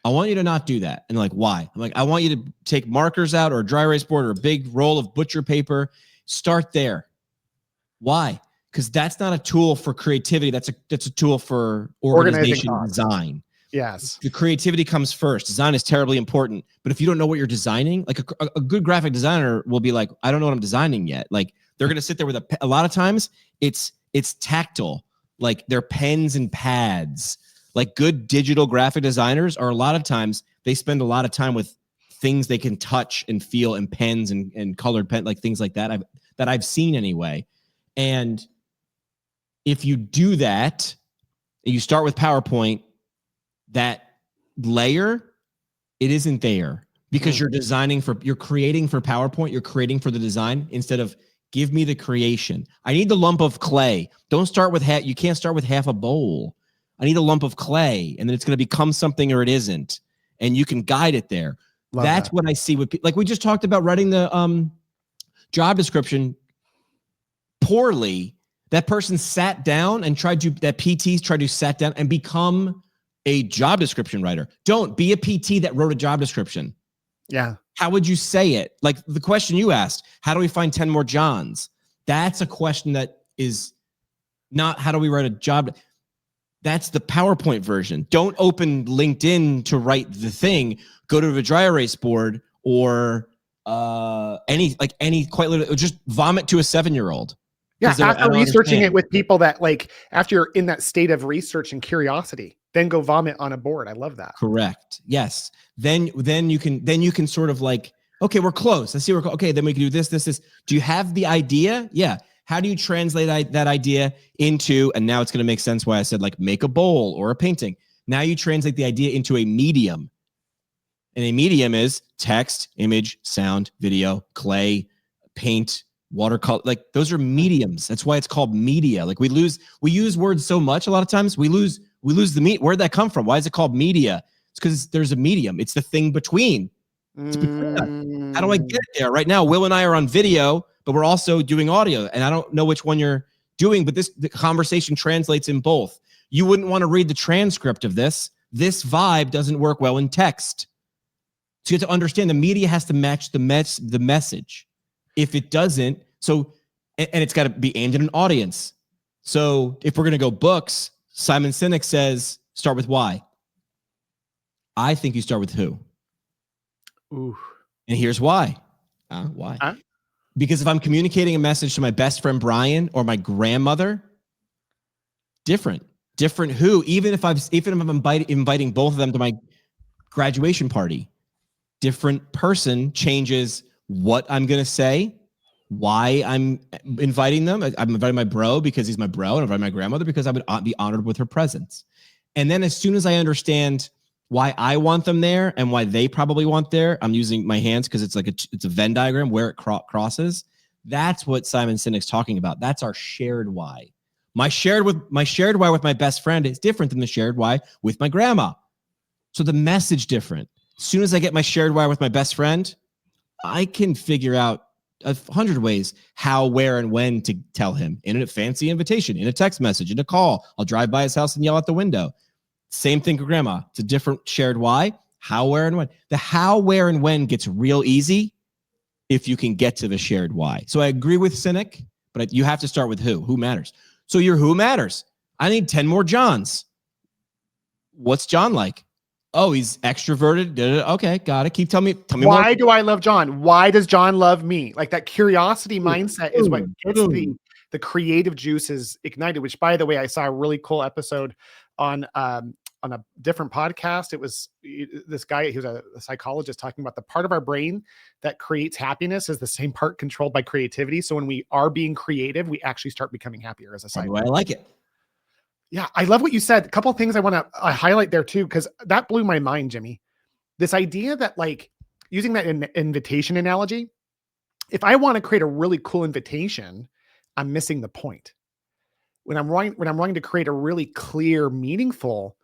I want you to not do that. And like, why? I'm like, I want you to take markers out or a dry erase board or a big roll of butcher paper. Start there. Why? Because that's not a tool for creativity. That's a tool for organization and design. Yes. The creativity comes first. Design is terribly important. But if you don't know what you're designing, like a good graphic designer will be like, I don't know what I'm designing yet. Like they're going to sit there with a lot of times it's tactile. Like they're pens and pads. Like good digital graphic designers are a lot of times they spend a lot of time with things they can touch and feel, and pens and colored pen, like things like that. I've seen anyway. And if you do that, and you start with PowerPoint, that layer, it isn't there because you're creating for PowerPoint, you're creating for the design instead of give me the creation. I need the lump of clay. Don't start with you can't start with half a bowl. I need a lump of clay, and then it's going to become something or it isn't. And you can guide it there. That's what I see with people. Like we just talked about writing the job description poorly. That person sat down and PTs tried to sat down and become a job description writer. Don't be a PT that wrote a job description. Yeah. How would you say it? Like the question you asked, how do we find 10 more Johns? That's a question that is not how do we write a job. That's the PowerPoint version. Don't open LinkedIn to write the thing. Go to a dry erase board or quite literally, just vomit to a 7-year-old. Yeah, after researching it with people that after you're in that state of research and curiosity, then go vomit on a board. I love that. Correct. Yes. Then you can sort of like, okay, we're close. I see okay, then we can do this. Do you have the idea? Yeah. How do you translate that idea into, and now it's going to make sense why I said like make a bowl or a painting. Now you translate the idea into a medium. And a medium is text, image, sound, video, clay, paint, watercolor. Like those are mediums. That's why it's called media. Like we use words so much a lot of times we lose the meat. Where'd that come from? Why is it called media? It's because there's a medium. It's the thing between. It's between. How do I get there? Right now, Will and I are on video, but we're also doing audio, and I don't know which one you're doing, but the conversation translates in both. You wouldn't want to read the transcript of this. This vibe doesn't work well in text. So you have to understand the media has to match the message. If it doesn't, and it's got to be aimed at an audience. So if we're going to go books, Simon Sinek says, start with why. I think you start with who. Ooh. And here's why. Why? Because if I'm communicating a message to my best friend Brian or my grandmother, different who. Even if I'm inviting both of them to my graduation party, different person changes what I'm going to say, why I'm inviting them. I'm inviting my bro because he's my bro, and I'm inviting my grandmother because I would be honored with her presence. And then as soon as I understand why I want them there and why they probably want there, I'm using my hands because it's like it's a Venn diagram where it crosses. That's what Simon Sinek's talking about. That's our shared why. My shared why with my best friend is different than the shared why with my grandma. So the message different. As soon as I get my shared why with my best friend, I can figure out 100 ways how, where, and when to tell him in a fancy invitation, in a text message, in a call. I'll drive by his house and yell out the window. Same thing for grandma. It's a different shared why, how, where, and when. The how, where, and when gets real easy if you can get to the shared why. So I agree with Sinek, but you have to start with who. Who matters? So your who matters. I need 10 more Johns. What's John like? Oh, he's extroverted. Okay, got it. Keep telling me why more. do I love John? Why does John love me? Like that curiosity mindset is what gets the creative juices ignited, which by the way, I saw a really cool episode on a different podcast. It was this guy, he was a psychologist, talking about the part of our brain that creates happiness is the same part controlled by creativity. So when we are being creative, we actually start becoming happier as a side. I like it. Yeah, I love what you said. A couple of things I want to highlight there too, because that blew my mind, Jimmy. This idea that, like, using that invitation analogy, if I want to create a really cool invitation, I'm missing the point. When I'm wanting to create a really clear, meaningful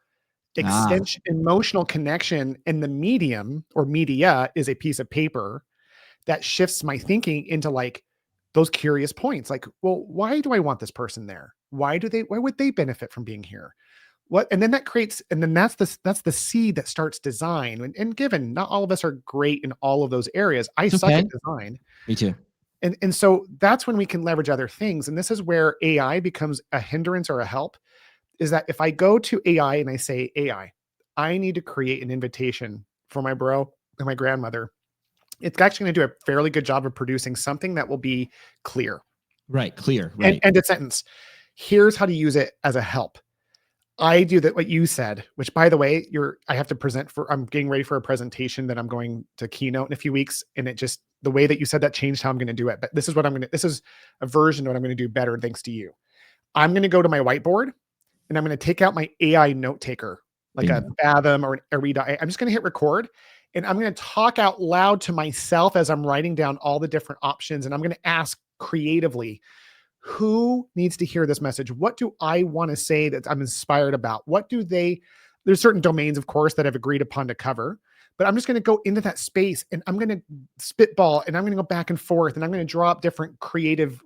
extension, emotional connection, and the medium or media is a piece of paper, that shifts my thinking into like those curious points. Like, well, why do I want this person there? Why would they benefit from being here? What? And then that creates, and then that's the seed that starts design. And given not all of us are great in all of those areas, I suck at design. Me too. And so that's when we can leverage other things. And this is where AI becomes a hindrance or a help, is that if I go to AI and I say, AI, I need to create an invitation for my bro and my grandmother, it's actually going to do a fairly good job of producing something that will be clear. Right. Clear. Right. And a sentence. Here's how to use it as a help. I do that, what you said, which, by the way, I have to present I'm getting ready for a presentation that I'm going to keynote in a few weeks. And it just, the way that you said that changed how I'm going to do it. But this is a version of what I'm going to do better, thanks to you. I'm going to go to my whiteboard and I'm going to take out my AI note taker, like a Fathom or a Read. I'm just going to hit record and I'm going to talk out loud to myself as I'm writing down all the different options. And I'm going to ask creatively, who needs to hear this message? What do I want to say that I'm inspired about? There's certain domains, of course, that I've agreed upon to cover, but I'm just going to go into that space and I'm going to spitball and I'm going to go back and forth and I'm going to draw up different creative,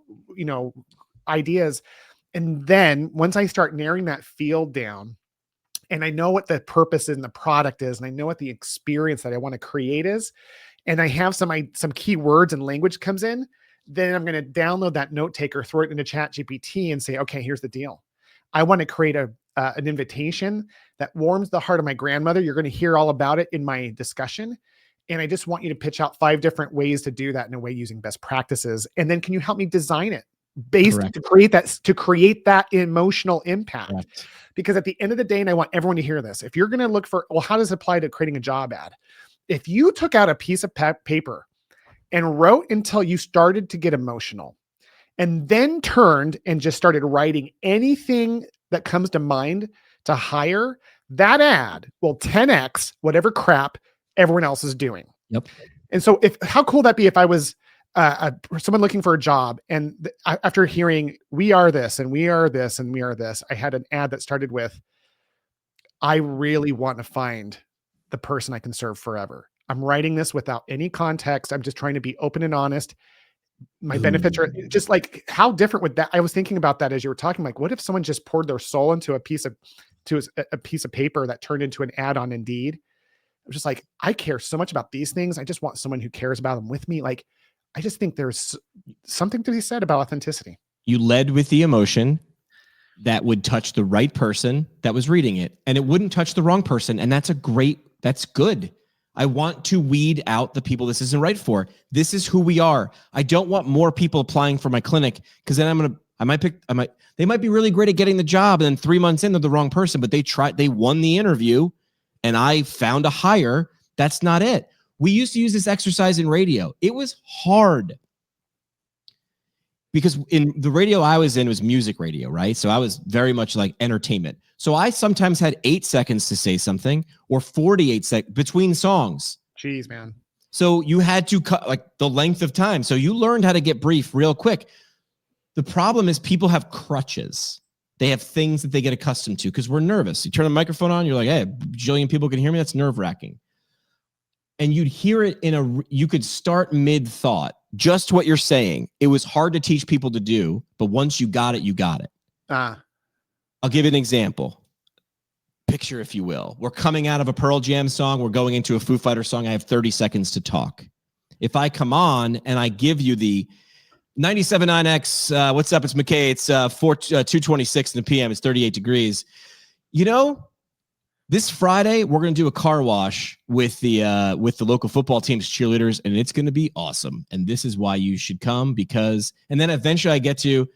ideas. And then once I start narrowing that field down and I know what the purpose and the product is, and I know what the experience that I want to create is, and I have some key words and language comes in, then I'm going to download that note taker, throw it into ChatGPT and say, okay, here's the deal. I want to create an invitation that warms the heart of my grandmother. You're going to hear all about it in my discussion. And I just want you to pitch out 5 different ways to do that in a way using best practices. And then can you help me design it to create that emotional impact? Correct. Because at the end of the day, and I want everyone to hear this, if you're going to look for, well, how does it apply to creating a job ad? If you took out a piece of paper and wrote until you started to get emotional, and then turned and just started writing anything that comes to mind to hire, that ad will 10x whatever crap everyone else is doing. Yep. And so how cool would that be if I was someone looking for a job, and after hearing we are this and we are this and we are this, I had an ad that started with, I really want to find the person I can serve forever. I'm writing this without any context. I'm just trying to be open and honest. My benefits are just like, how different would that? I was thinking about that as you were talking, like, what if someone just poured their soul into a piece of paper that turned into an ad on Indeed? I was just like, I care so much about these things. I just want someone who cares about them with me. Like, I just think there's something to be said about authenticity. You led with the emotion that would touch the right person that was reading it, and it wouldn't touch the wrong person. And that's good. I want to weed out the people this isn't right for. This is who we are. I don't want more people applying for my clinic, because then they might be really great at getting the job, and then 3 months in, they're the wrong person, but they won the interview and I found a hire. That's not it. We used to use this exercise in radio. It was hard because in the radio I was in was music radio, right? So I was very much like entertainment. So I sometimes had 8 seconds to say something, or 48 seconds between songs. Jeez, man. So you had to cut like the length of time. So you learned how to get brief real quick. The problem is people have crutches. They have things that they get accustomed to because we're nervous. You turn the microphone on, you're like, hey, a jillion people can hear me. That's nerve-wracking. And you'd hear it you could start mid-thought, just what you're saying. It was hard to teach people to do, but once you got it, you got it. I'll give you an example. Picture, if you will. We're coming out of a Pearl Jam song. We're going into a Foo Fighters song. I have 30 seconds to talk. If I come on and I give you the 97.9X, what's up? It's McKay. It's 2:26 in the PM. It's 38 degrees. This Friday, we're going to do a car wash with the local football team's cheerleaders, and it's going to be awesome. And this is why you should come, because, and then eventually I get to,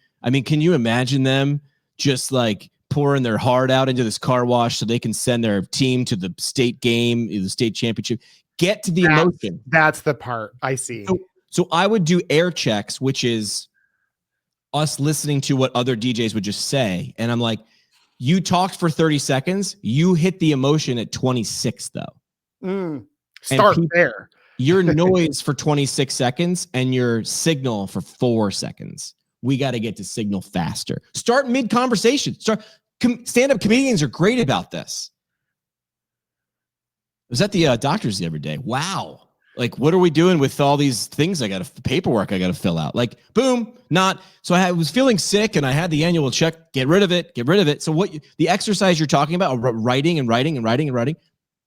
can you imagine them just like pouring their heart out into this car wash so they can send their team to the state game, the state championship. Get to the emotion. That's the part I see. So I would do air checks, which is us listening to what other DJs would just say. And I'm like, you talked for 30 seconds. You hit the emotion at 26, though. Start there. Your noise for 26 seconds and your signal for 4 seconds. We got to get to signal faster. Start mid-conversation. Stand-up comedians are great about this. I was at the doctor's the other day. Wow. Like, what are we doing with all these things paperwork I got to fill out? Like, boom, not. So I was feeling sick and I had the annual check. Get rid of it. So the exercise you're talking about, writing,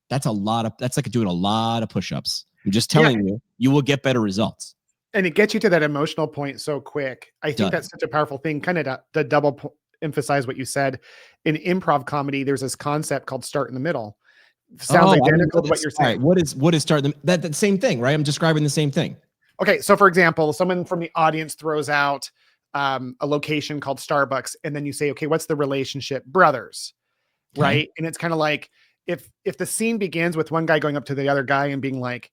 that's like doing a lot of push-ups. I'm just telling you, you will get better results. And it gets you to that emotional point so quick. I think that's such a powerful thing. Kind of to double emphasize what you said. In improv comedy, there's this concept called start in the middle. Sounds identical to what you're saying. Right. What is start? That same thing, right? I'm describing the same thing. Okay. So for example, someone from the audience throws out a location called Starbucks. And then you say, okay, what's the relationship? Brothers. Okay. Right. And it's kind of like, if the scene begins with one guy going up to the other guy and being like,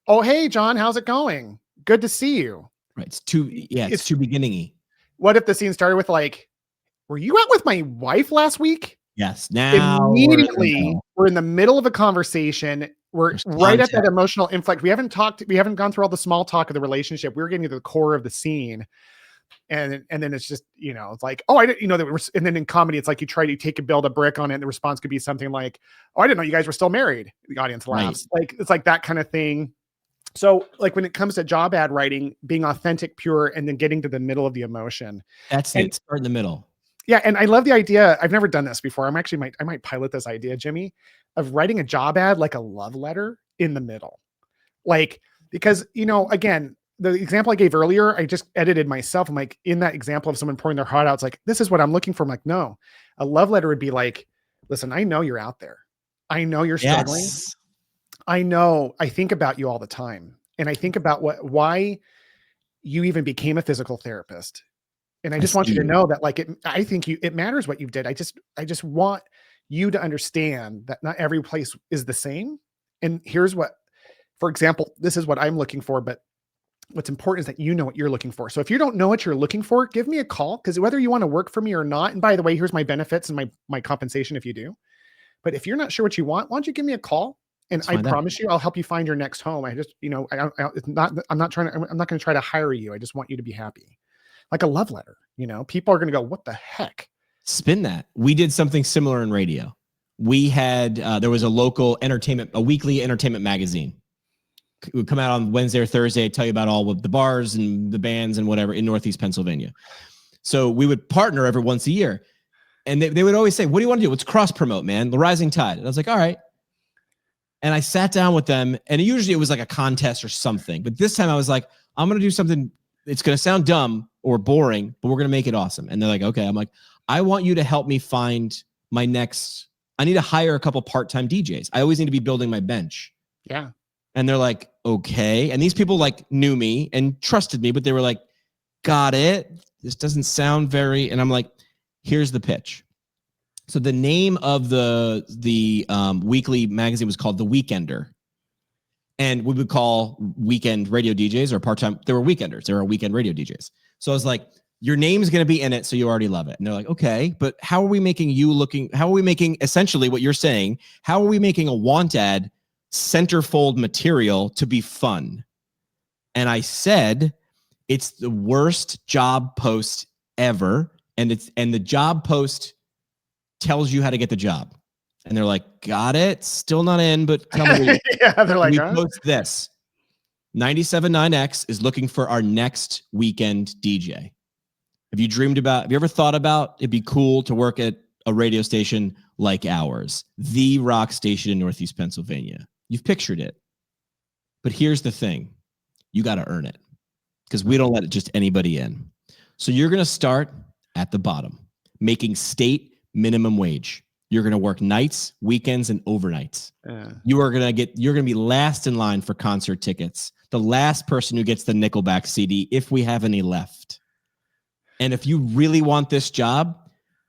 oh, hey, John, how's it going? Good to see you. Right. It's too beginning-y. What if the scene started with like, were you out with my wife last week? Yes. Now immediately we're in the middle of a conversation. We're right at that emotional inflect. We haven't gone through all the small talk of the relationship. We're getting to the core of the scene. And then it's just, it's like, oh, I didn't, and then in comedy, it's like you take to build a brick on it. And the response could be something like, oh, I didn't know you guys were still married. The audience laughs. Right. Like, it's like that kind of thing. So like when it comes to job ad writing, being authentic, pure, and then getting to the middle of the emotion. That's it. Start in the middle. Yeah. And I love the idea. I've never done this before. I might pilot this idea, Jimmy, of writing a job ad like a love letter in the middle. Like, because, again, the example I gave earlier, I just edited myself. I'm like, in that example of someone pouring their heart out, it's like, this is what I'm looking for. I'm like, no, a love letter would be like, listen, I know you're out there. I know you're struggling. Yes. I know, I think about you all the time. And I think about why you even became a physical therapist. And I just want you to know that I think it matters what you did. I just want you to understand that not every place is the same. And here's for example, this is what I'm looking for, but what's important is that you know what you're looking for. So if you don't know what you're looking for, give me a call, because whether you want to work for me or not, and by the way, here's my benefits and my compensation if you do. But if you're not sure what you want, why don't you give me a call? And I promise you, I'll help you find your next home. I'm not going to try to hire you. I just want you to be happy. Like a love letter, people are going to go, what the heck? Spin that. We did something similar in radio. We had, there was a local a weekly entertainment magazine. It would come out on Wednesday or Thursday, tell you about all of the bars and the bands and whatever in Northeast Pennsylvania. So we would partner every once a year. And they would always say, what do you want to do? Let's cross promote, man. The rising tide. And I was like, all right. And I sat down with them, and usually it was like a contest or something. But this time I was like, I'm going to do something. It's going to sound dumb or boring, but we're going to make it awesome. And they're like, okay. I'm like, I want you to help me find I need to hire a couple part-time DJs. I always need to be building my bench. Yeah. And they're like, okay. And these people knew me and trusted me, but they were like, got it. This doesn't sound and I'm like, here's the pitch. So the name of the weekly magazine was called The Weekender. And we would call weekend radio DJs or part-time. They were weekenders. They were weekend radio DJs. So I was like, your name's going to be in it, so you already love it. And they're like, okay, but how are we making essentially what you're saying, how are we making a want ad centerfold material to be fun? And I said, it's the worst job post ever. And the job post tells you how to get the job. And they're like, got it. Still not in, but tell me. Yeah, they're like, post this. 97.9X is looking for our next weekend DJ. Have you ever thought about it'd be cool to work at a radio station like ours, the rock station in Northeast Pennsylvania? You've pictured it. But here's the thing. You got to earn it, because we don't let just anybody in. So you're going to start at the bottom, making state minimum wage. You're going to work nights, weekends, and overnights. You're going to be last in line for concert tickets. The last person who gets the Nickelback CD, if we have any left. And if you really want this job,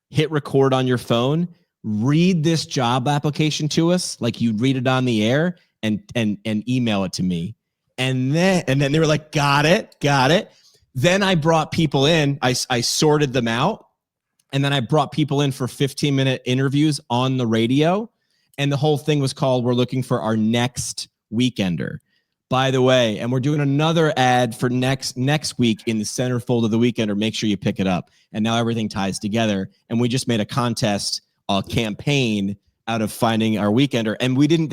hit record on your phone, read this job application to us like you'd read it on the air, and email it to me. And then they were like, got it. Then I brought people in. I sorted them out. And then I brought people in for 15-minute interviews on the radio. And the whole thing was called, we're looking for our next weekender. By the way, and we're doing another ad for next week in the centerfold of the Weekender. Make sure you pick it up. And now everything ties together. And we just made a contest, a campaign out of finding our Weekender. And we didn't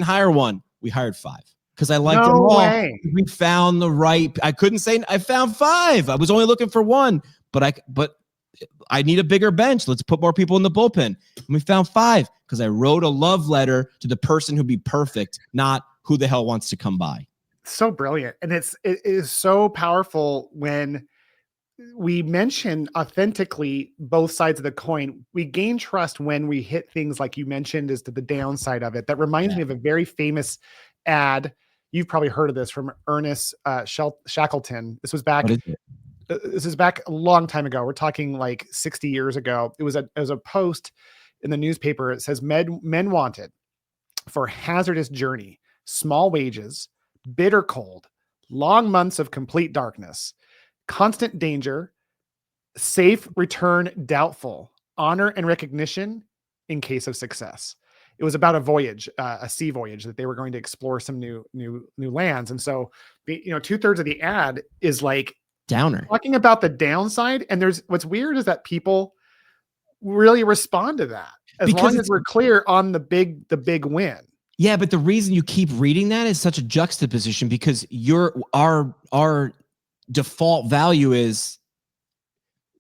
hire one. We hired 5 because I liked them all. Way. We found the right. I couldn't say I found 5. I was only looking for 1, but I need a bigger bench. Let's put more people in the bullpen. And we found 5 because I wrote a love letter to the person who'd be perfect, not who the hell wants to come by. So brilliant. And it is so powerful when we mention authentically both sides of the coin. We gain trust when we hit things like you mentioned as to the downside of it. That reminds me of a very famous ad. You've probably heard of this from Ernest Shackleton. This was back a long time ago. We're talking like 60 years ago. It was a post in the newspaper. It says men wanted for hazardous journey, small wages, bitter cold, long months of complete darkness, constant danger, safe return doubtful, honor and recognition in case of success. It was about a voyage, a sea voyage that they were going to explore some new lands. And so, 2/3 of the ad is like downer, talking about the downside. And what's weird is that people really respond to that as long as we're clear on the big win. Yeah, but the reason you keep reading that is such a juxtaposition because our default value is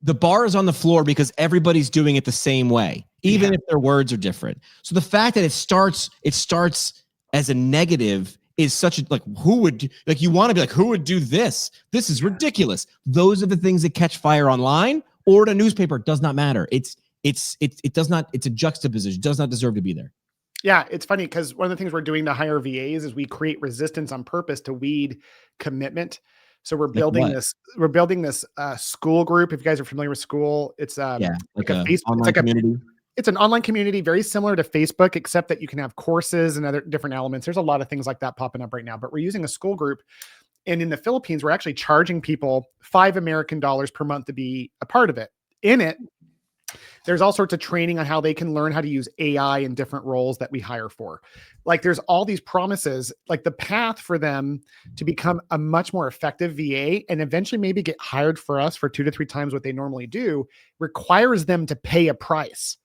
the bar is on the floor because everybody's doing it the same way, even if their words are different. So the fact that it starts as a negative is such a who would you want to be like, who would do this? This is ridiculous. Those are the things that catch fire online or in a newspaper. It does not matter. It's a juxtaposition. It does not deserve to be there. Yeah, it's funny because one of the things we're doing to hire VAs is we create resistance on purpose to weed commitment. So we're building this school group. If you guys are familiar with school, it's like a Facebook, online community. It's an online community very similar to Facebook, except that you can have courses and other different elements. There's a lot of things like that popping up right now, but we're using a school group. And in the Philippines, we're actually charging people $5 American per month to be a part of it. In it, there's all sorts of training on how they can learn how to use AI in different roles that we hire for. Like there's all these promises, like the path for them to become a much more effective VA and eventually maybe get hired for us for 2 to 3 times what they normally do requires them to pay a price.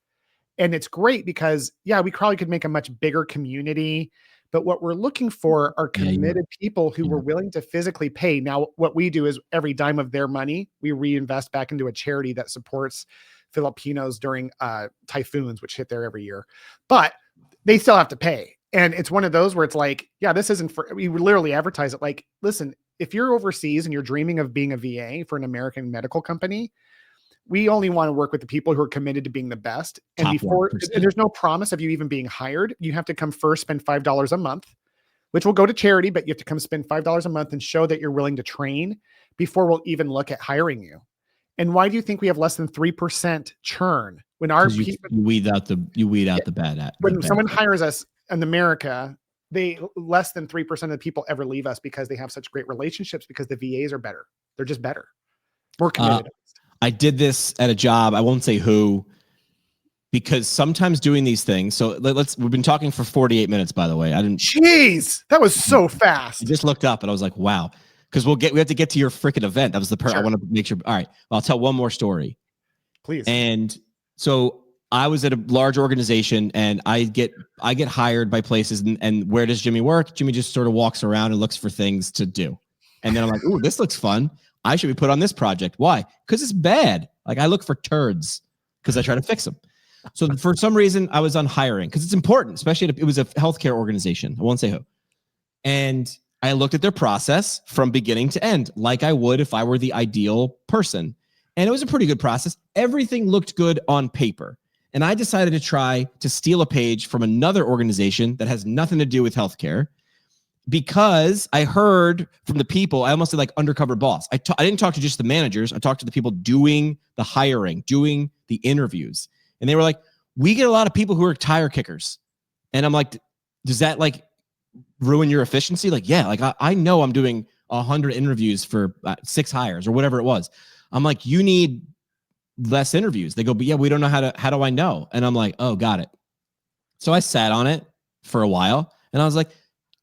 And it's great because, we probably could make a much bigger community, but what we're looking for are committed people who were willing to physically pay. Now, what we do is every dime of their money, we reinvest back into a charity that supports Filipinos during typhoons, which hit there every year, but they still have to pay. And it's one of those where it's like, this isn't for, we literally advertise it like, listen, if you're overseas and you're dreaming of being a VA for an American medical company, we only want to work with the people who are committed to being the best. And there's no promise of you even being hired. You have to come first, spend $5 a month, which will go to charity, but you have to come spend $5 a month and show that you're willing to train before we'll even look at hiring you. And why do you think we have less than 3% churn when our people you weed out the bad? When someone hires us in America, less than 3% of the people ever leave us because they have such great relationships because the VAs are better. They're just better, more committed. I did this at a job. I won't say who, because sometimes doing these things. So we've been talking for 48 minutes, by the way. Jeez, that was so fast. I just looked up and I was like, wow. Because we have to get to your freaking event. That was the part I want to make sure. All right. Well, I'll tell one more story. Please. And so I was at a large organization and I get hired by places and where does Jimmy work? Jimmy just sort of walks around and looks for things to do. And then I'm like, ooh, this looks fun. I should be put on this project. Why? Because it's bad. Like I look for turds because I try to fix them. So for some reason I was on hiring because it's important, especially it was a healthcare organization. I won't say who. And I looked at their process from beginning to end, like I would if I were the ideal person. And it was a pretty good process. Everything looked good on paper. And I decided to try to steal a page from another organization that has nothing to do with healthcare, because I heard from the people, I almost said like undercover boss. I didn't talk to just the managers. I talked to the people doing the hiring, doing the interviews. And they were like, we get a lot of people who are tire kickers. And I'm like, does that like ruin your efficiency? Like, yeah, like I know I'm doing 100 interviews for 6 hires or whatever it was. I'm like, you need less interviews. They go, but yeah, we don't know how do I know? And I'm like, oh, got it. So I sat on it for a while and I was like,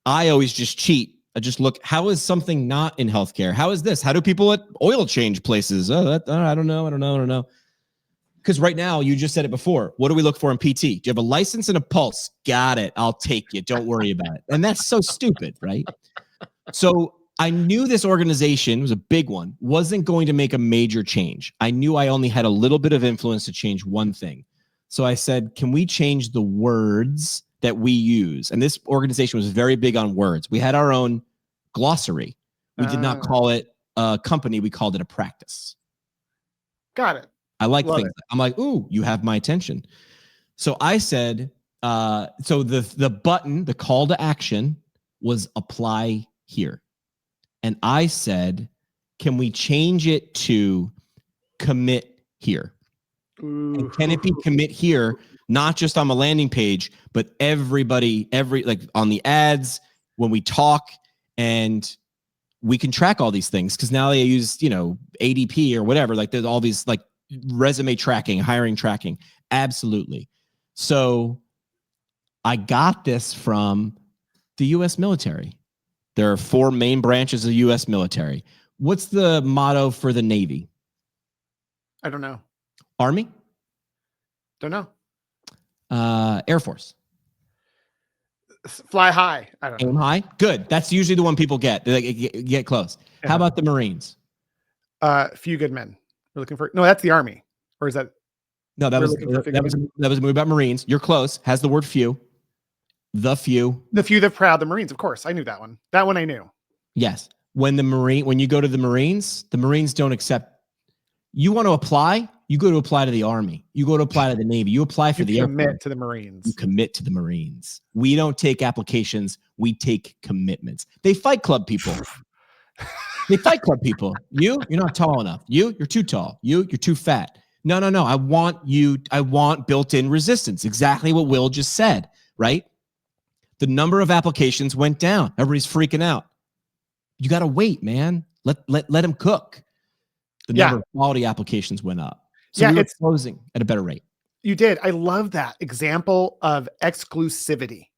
I always just cheat. I just look, how is something not in healthcare? How is this? How do people at oil change places? Oh, I don't know. Because right now, you just said it before. What do we look for in PT? Do you have a license and a pulse? Got it. I'll take you. Don't worry about it. And that's so stupid, right? So I knew this organization was a big one, wasn't going to make a major change. I knew I only had a little bit of influence to change one thing. So I said, can we change the words that we use? And this organization was very big on words. We had our own glossary. We did not call it a company. We called it a practice. Got it. I like things. I'm like, ooh, you have my attention. So I said, so the button, the call to action was apply here. And I said, can we change it to commit here? And can it be commit here, not just on a landing page, but everybody, like on the ads, when we talk, and we can track all these things because now they use, ADP or whatever. Like there's all these like resume tracking, hiring tracking. Absolutely. So I got this from the U.S. military. There are 4 main branches of the U.S. military. What's the motto for the Navy? I don't know. Army? Don't know. Air Force. Fly high. I don't know. Aim high? Good. That's usually the one people get. They get close. Yeah. How about the Marines? Few good men. We're looking for. No, that's the Army. Or is that? No, that was a movie about Marines. You're close. Has the word few. The few. The few that proud. The Marines, of course. I knew that one. That one I knew. Yes. When you go to the Marines don't accept. You want to apply? You go to apply to the Army. You go to apply to the Navy. You apply for the Air Force. You commit to the Marines. You commit to the Marines. We don't take applications. We take commitments. They fight club people. They fight club people. You're not tall enough. You're too tall. You're too fat. No. I want built-in resistance. Exactly what Will just said, right? The number of applications went down. Everybody's freaking out. You got to wait, man. Let them cook. The number of quality applications went up. So it's closing at a better rate. You did. I love that example of exclusivity.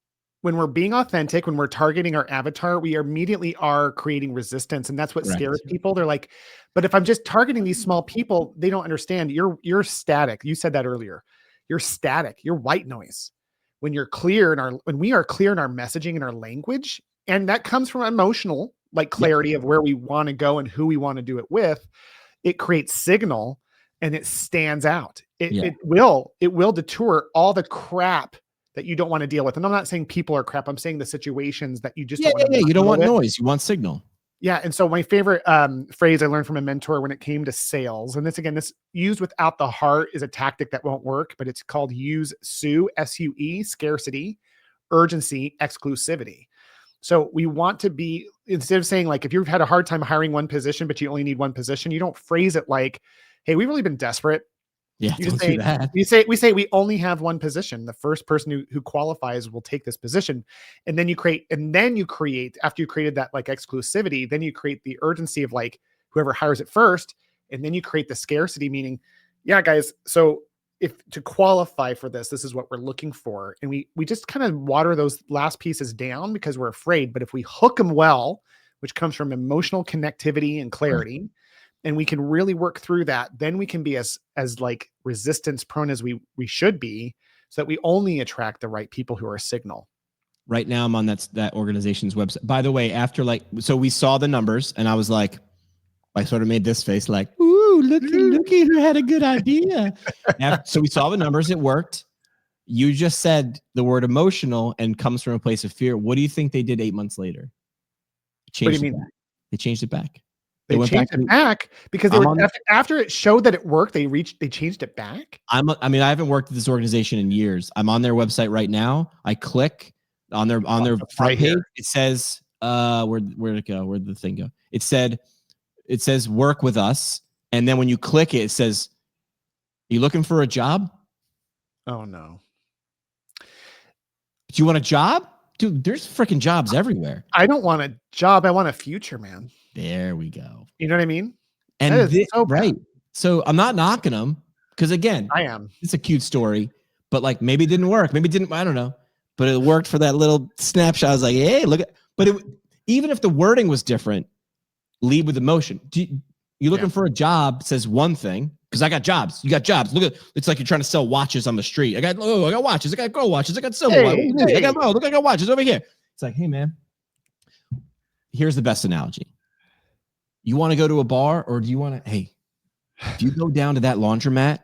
When we're being authentic, when we're targeting our avatar, we immediately are creating resistance. And that's what scares people. They're like, but if I'm just targeting these small people, they don't understand. You're static. You said that earlier. You're static. You're white noise. When you're clear when we are clear in our messaging and our language, and that comes from emotional, like clarity of where we want to go and who we want to do it with, it creates signal and it stands out. It will detour all the crap that you don't want to deal with. And I'm not saying people are crap. I'm saying the situations that you just don't want to you don't want noise. You want signal. Yeah. And so my favorite phrase I learned from a mentor when it came to sales, and this used without the heart is a tactic that won't work, but it's called use SUE, S-U-E, scarcity, urgency, exclusivity. So we want to be, instead of saying like, if you've had a hard time hiring one position, but you only need one position, you don't phrase it like, hey, we've really been desperate. Yeah, you just say, do that. We say we only have one position. The first person who qualifies will take this position. And then you create, after you created that like exclusivity, then you create the urgency of like whoever hires it first. And then you create the scarcity, meaning, yeah, guys, so if to qualify for this is what we're looking for. And we just kind of water those last pieces down because we're afraid. But if we hook them well, which comes from emotional connectivity and clarity, and we can really work through that, then we can be as like resistance prone as we should be, so that we only attract the right people who are a signal. Right now I'm on that organization's website. By the way, after so we saw the numbers and I was like, I sort of made this face like, ooh, looky who had a good idea. So we saw the numbers, it worked. You just said the word emotional and comes from a place of fear. What do you think they did 8 months later? What do you mean? They changed it back. They changed it back because they after it showed that it worked, they changed it back. I haven't worked at this organization in years. I'm on their website right now. I click on their front page. It says Where'd it go? Where'd the thing go? It says work with us. And then when you click it, it says, you looking for a job? Oh no. Do you want a job? Dude, there's freaking jobs everywhere. I don't want a job. I want a future, man. There we go. You know what I mean? And that is so right. So I'm not knocking them because again, I am. It's a cute story, but like maybe it didn't work. Maybe it didn't. I don't know. But it worked for that little snapshot. I was like, hey, look at. But even if the wording was different, lead with emotion. You looking for a job says one thing because I got jobs. You got jobs. Look at it's like you're trying to sell watches on the street. I got watches. I got girl watches. I got silver watches. I got watches over here. It's like, hey man, here's the best analogy. You want to go to a bar or do you want to? Hey, do you go down to that laundromat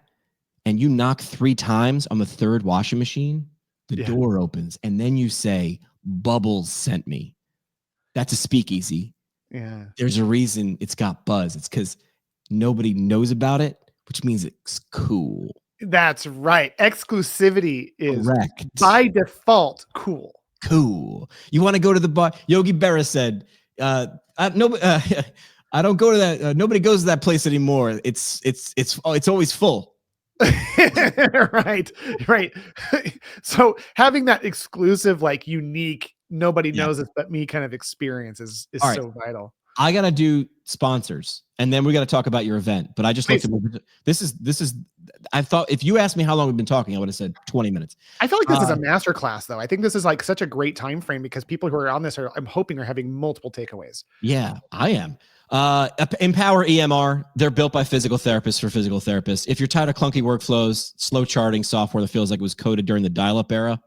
and you knock 3 times on the 3rd washing machine? The door opens and then you say, "Bubbles sent me." That's a speakeasy. Yeah. There's a reason it's got buzz. It's because nobody knows about it, which means it's cool. That's right. Exclusivity is by default cool. Cool. You want to go to the bar? Yogi Berra said, I don't go to that. Nobody goes to that place anymore. It's always full. Right. So having that exclusive, like unique, nobody knows it but me kind of experience is so vital. I got to do sponsors and then we got to talk about your event. But I just looked at this is I thought if you asked me how long we've been talking, I would have said 20 minutes. I feel like this is a masterclass though. I think this is like such a great time frame because people who are on this I'm hoping are having multiple takeaways. Yeah, I am. Empower EMR. They're built by physical therapists for physical therapists. If you're tired of clunky workflows, slow charting software that feels like it was coded during the dial-up era,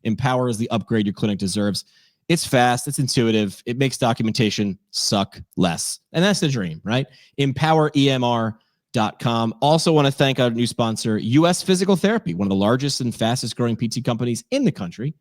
Empower is the upgrade your clinic deserves. It's fast. It's intuitive. It makes documentation suck less. And that's the dream, right? EmpowerEMR.com. Also want to thank our new sponsor, US Physical Therapy, one of the largest and fastest growing PT companies in the country.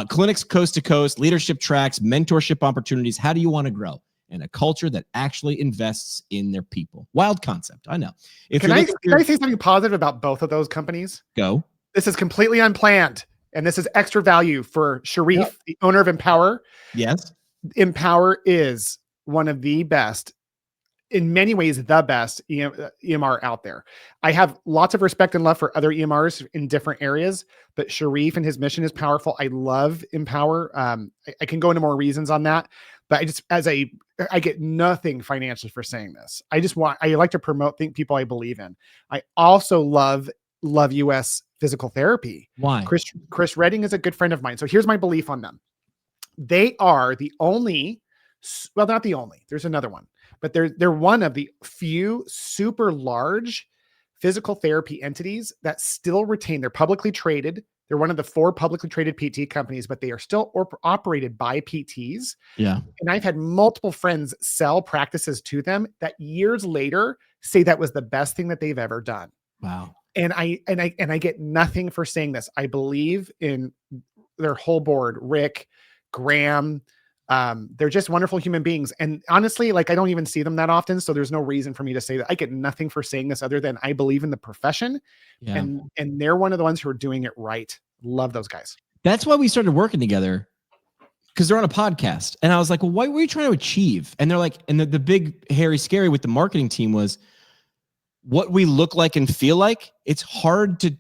Clinics coast to coast, leadership tracks, mentorship opportunities. How do you want to grow? And a culture that actually invests in their people. Wild concept, I know. Can I say something positive about both of those companies? Go. This is completely unplanned, and this is extra value for Sharif, the owner of Empower. Yes. Empower is one of the best, in many ways, the best EMR out there. I have lots of respect and love for other EMRs in different areas, but Sharif and his mission is powerful. I love Empower. I can go into more reasons on that. But I get nothing financially for saying this. I like to promote people I believe in. I also love US Physical Therapy. Why? Chris Redding is a good friend of mine. So here's my belief on them. They are the only, well, not the only, there's another one, but they're one of the few super large physical therapy entities that still retain, they're publicly traded. They're one of the 4 publicly traded PT companies, but they are still operated by PTs. Yeah. And I've had multiple friends sell practices to them that years later say that was the best thing that they've ever done. Wow. And I get nothing for saying this. I believe in their whole board, Rick, Graham. They're just wonderful human beings. And honestly, like I don't even see them that often. So there's no reason for me to say that. I get nothing for saying this other than I believe in the profession. Yeah. And they're one of the ones who are doing it right. Love those guys. That's why we started working together. Because they're on a podcast. And I was like, well, what were you trying to achieve? And they're like, and the big hairy scary with the marketing team was what we look like and feel like. It's hard to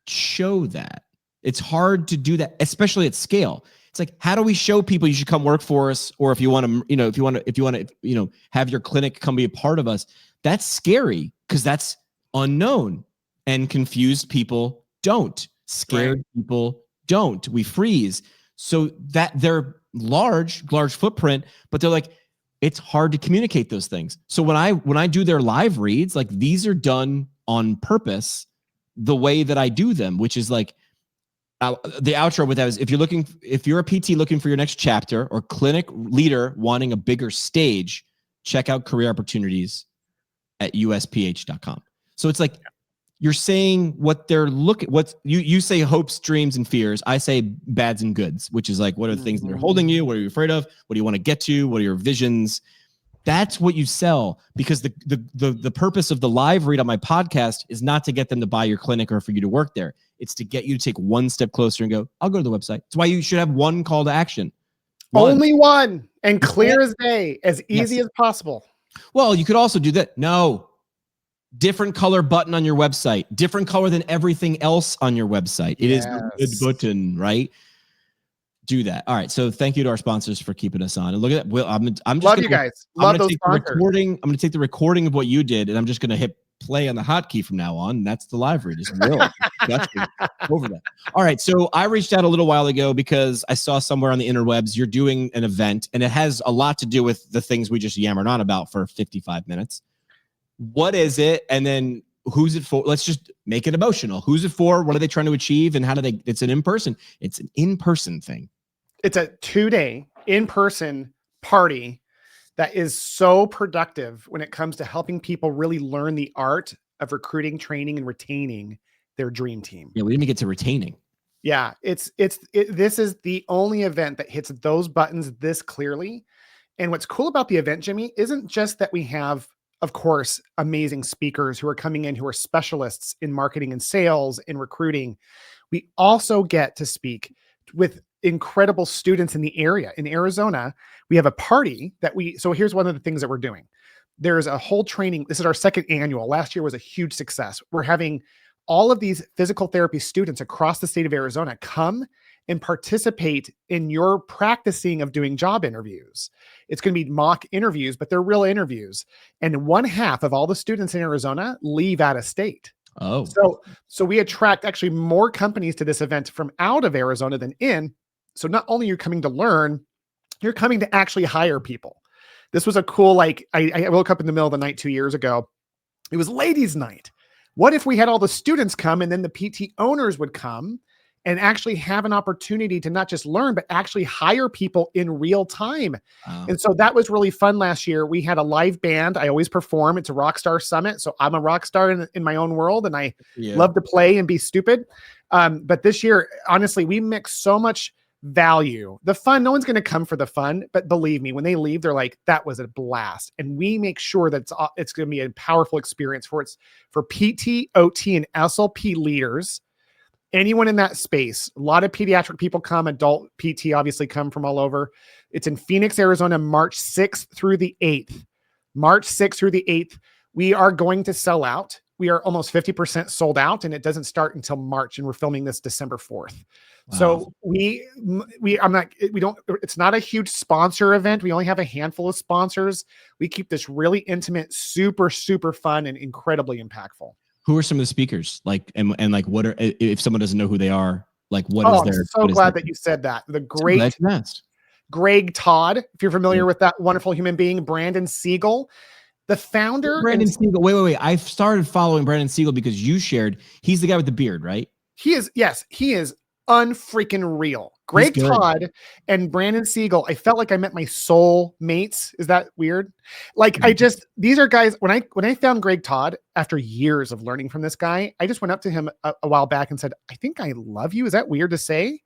show that. It's hard to do that, especially at scale. It's like, how do we show people you should come work for us? Or if you want to, if you want to, have your clinic come be a part of us, that's scary because that's unknown, and confused people don't. Scared people don't. We freeze. So that they're large footprint, but they're like, it's hard to communicate those things. So when I do their live reads, like these are done on purpose the way that I do them, which is like, the outro with that is if you're a PT looking for your next chapter or clinic leader wanting a bigger stage, check out career opportunities at usph.com. So it's like you're saying what they're what you say hopes, dreams, and fears. I say bads and goods, which is like, what are the things that are holding you? What are you afraid of? What do you want to get to? What are your visions? That's what you sell, because the purpose of the live read on my podcast is not to get them to buy your clinic or for you to work there. It's to get you to take one step closer and go, I'll go to the website. That's why you should have one call to action. Only one, and clear as day, as easy as possible. Well, you could also do that. No. Different color button on your website. Different color than everything else on your website. It is the red button, right? Do that. All right. So thank you to our sponsors for keeping us on. And look at that. Will, I'm just love you guys. Love those sponsors. I'm going to take the recording of what you did, and I'm just going to hit play on the hotkey from now on. And that's the live read. Just Will. Over that. All right. So I reached out a little while ago because I saw somewhere on the interwebs you're doing an event, and it has a lot to do with the things we just yammered on about for 55 minutes. What is it? And then who's it for? Let's just make it emotional. Who's it for? What are they trying to achieve? And how do they, it's an in-person thing. It's a 2-day in-person party that is so productive when it comes to helping people really learn the art of recruiting, training, and retaining their dream team. Yeah. We didn't get to retaining. Yeah. This is the only event that hits those buttons this clearly. And what's cool about the event, Jimmy, isn't just that we have, of course, amazing speakers who are coming in who are specialists in marketing and sales and recruiting. We also get to speak with incredible students in the area. In Arizona, we have a party so here's one of the things that we're doing. There's a whole training. This is our second annual. Last year was a huge success. We're having all of these physical therapy students across the state of Arizona come and participate in your practicing of doing job interviews. It's going to be mock interviews, but they're real interviews. And 1/2 of all the students in Arizona leave out of state. Oh, so we attract actually more companies to this event from out of Arizona than in. So not only you're coming to learn, you're coming to actually hire people. This was a cool, I woke up in the middle of the night 2 years ago. It was ladies' night. What if we had all the students come and then the PT owners would come and actually have an opportunity to not just learn, but actually hire people in real time. And so that was really fun last year. We had a live band. I always perform. It's a rock star summit. So I'm a rock star in my own world, and I love to play and be stupid. But this year, honestly, we mix so much value. The fun, no one's going to come for the fun, but believe me, when they leave, they're like, that was a blast. And we make sure that it's going to be a powerful experience for PT, OT, and SLP leaders. Anyone in that space. A lot of pediatric people come, adult PT obviously come from all over. It's in Phoenix, Arizona, March 6th through the 8th. March 6th through the 8th. We are going to sell out. We are almost 50% sold out, and it doesn't start until March, and we're filming this December 4th. Wow. So it's not a huge sponsor event. We only have a handful of sponsors. We keep this really intimate, super, super fun, and incredibly impactful. Who are some of the speakers? And what are, if someone doesn't know who they are, what is their? I'm so glad that you said that. The great Greg Todd, if you're familiar with that wonderful human being, Brandon Siegel, the founder. Brandon Siegel. Wait. I started following Brandon Siegel because you shared, he's the guy with the beard, right? He is. Yes, he is unfreaking real. Greg Todd and Brandon Siegel. I felt like I met my soul mates. Is that weird? These are guys. When I found Greg Todd after years of learning from this guy, I just went up to him a while back and said, I think I love you. Is that weird to say?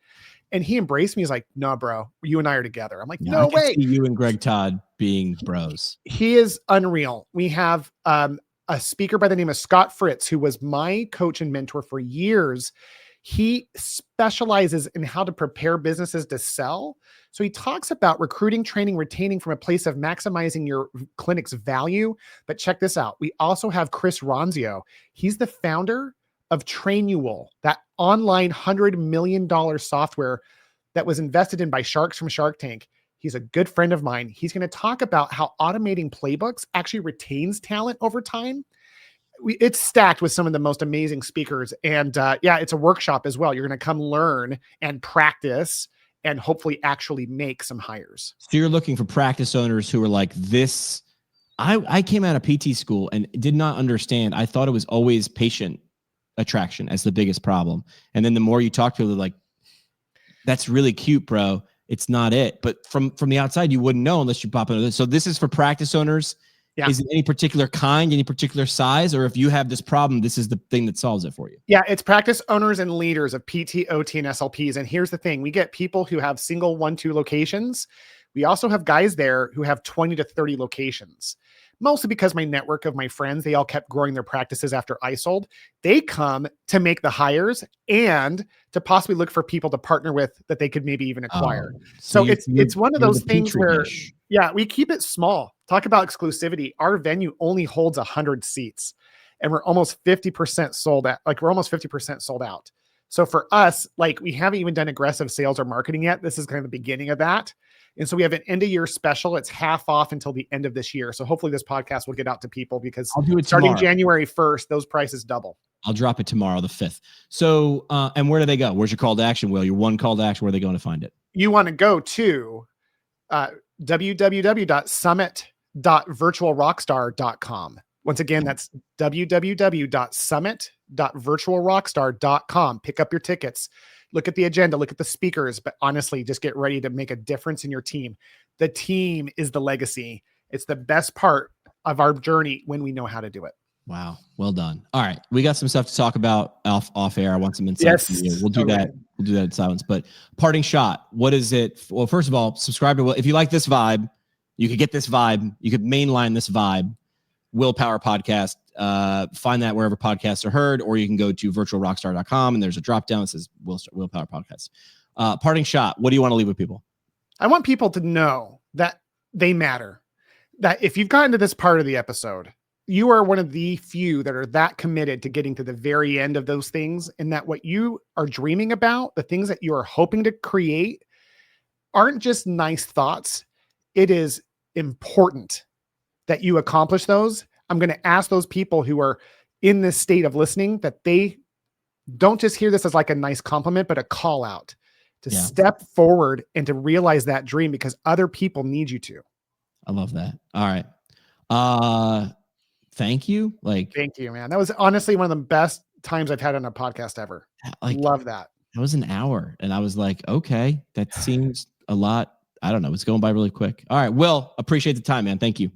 And he embraced me. He's like, no, bro, you and I are together. I'm like, no way. See you and Greg Todd being bros. He is unreal. We have a speaker by the name of Scott Fritz, who was my coach and mentor for years. He specializes in how to prepare businesses to sell. So he talks about recruiting, training, retaining from a place of maximizing your clinic's value. But check this out. We also have Chris Ronzio. He's the founder of Trainual, that online $100 million software that was invested in by sharks from Shark Tank. He's a good friend of mine. He's going to talk about how automating playbooks actually retains talent over time. It's stacked with some of the most amazing speakers. And it's a workshop as well. You're going to come learn and practice and hopefully actually make some hires. So you're looking for practice owners who are like this. I came out of PT school and did not understand. I thought it was always patient attraction as the biggest problem. And then the more you talk to them, they're like, that's really cute, bro. It's not it. But from the outside, you wouldn't know unless you pop into this. So this is for practice owners. Yeah. Is it any particular kind, any particular size, or if you have this problem, this is the thing that solves it for you? Yeah, it's practice owners and leaders of PT, OT, and SLPs. And here's the thing. We get people who have single 1-2 locations. We also have guys there who have 20 to 30 locations, mostly because my network of my friends, they all kept growing their practices after I sold. They come to make the hires and to possibly look for people to partner with that they could maybe even acquire. So it's one of those things where, yeah, we keep it small. Talk about exclusivity. Our venue only holds 100 seats and we're almost 50% sold out. Like we're almost 50% sold out. So for us, like we haven't even done aggressive sales or marketing yet. This is kind of the beginning of that. And so we have an end of year special. It's half off until the end of this year. So hopefully this podcast will get out to people because I'll do it starting tomorrow. January 1st, those prices double. I'll drop it tomorrow, the 5th. So, and where do they go? Where's your call to action, Will? Your one call to action, where are they going to find it? You want to go to www.summit.virtualrockstar.com. Once again, that's www.summit.virtualrockstar.com. Pick up your tickets. Look at the agenda, look at the speakers, but honestly, just get ready to make a difference in your team. The team is the legacy. It's the best part of our journey when we know how to do it. Wow. Well done. All right. We got some stuff to talk about off air. I want some insight. Yes. From you. We'll do that. We'll do that in silence, but parting shot. What is it? Well, first of all, subscribe to Will. If you like this vibe, you could get this vibe. You could mainline this vibe. Willpower Podcast. Find that wherever podcasts are heard, or you can go to virtualrockstar.com and there's a drop down that says Willpower Podcast. Parting shot. What do you want to leave with people? I want people to know that they matter. That if you've gotten to this part of the episode, you are one of the few that are that committed to getting to the very end of those things, and that what you are dreaming about, the things that you are hoping to create, aren't just nice thoughts. It is important that you accomplish those. I'm going to ask those people who are in this state of listening that they don't just hear this as like a nice compliment, but a call out to step forward and to realize that dream because other people need you to. I love that. All right. Thank you. Thank you, man. That was honestly one of the best times I've had on a podcast ever. Love that. It was an hour and I was like, okay, that seems a lot. I don't know. It's going by really quick. All right. Will, appreciate the time, man. Thank you.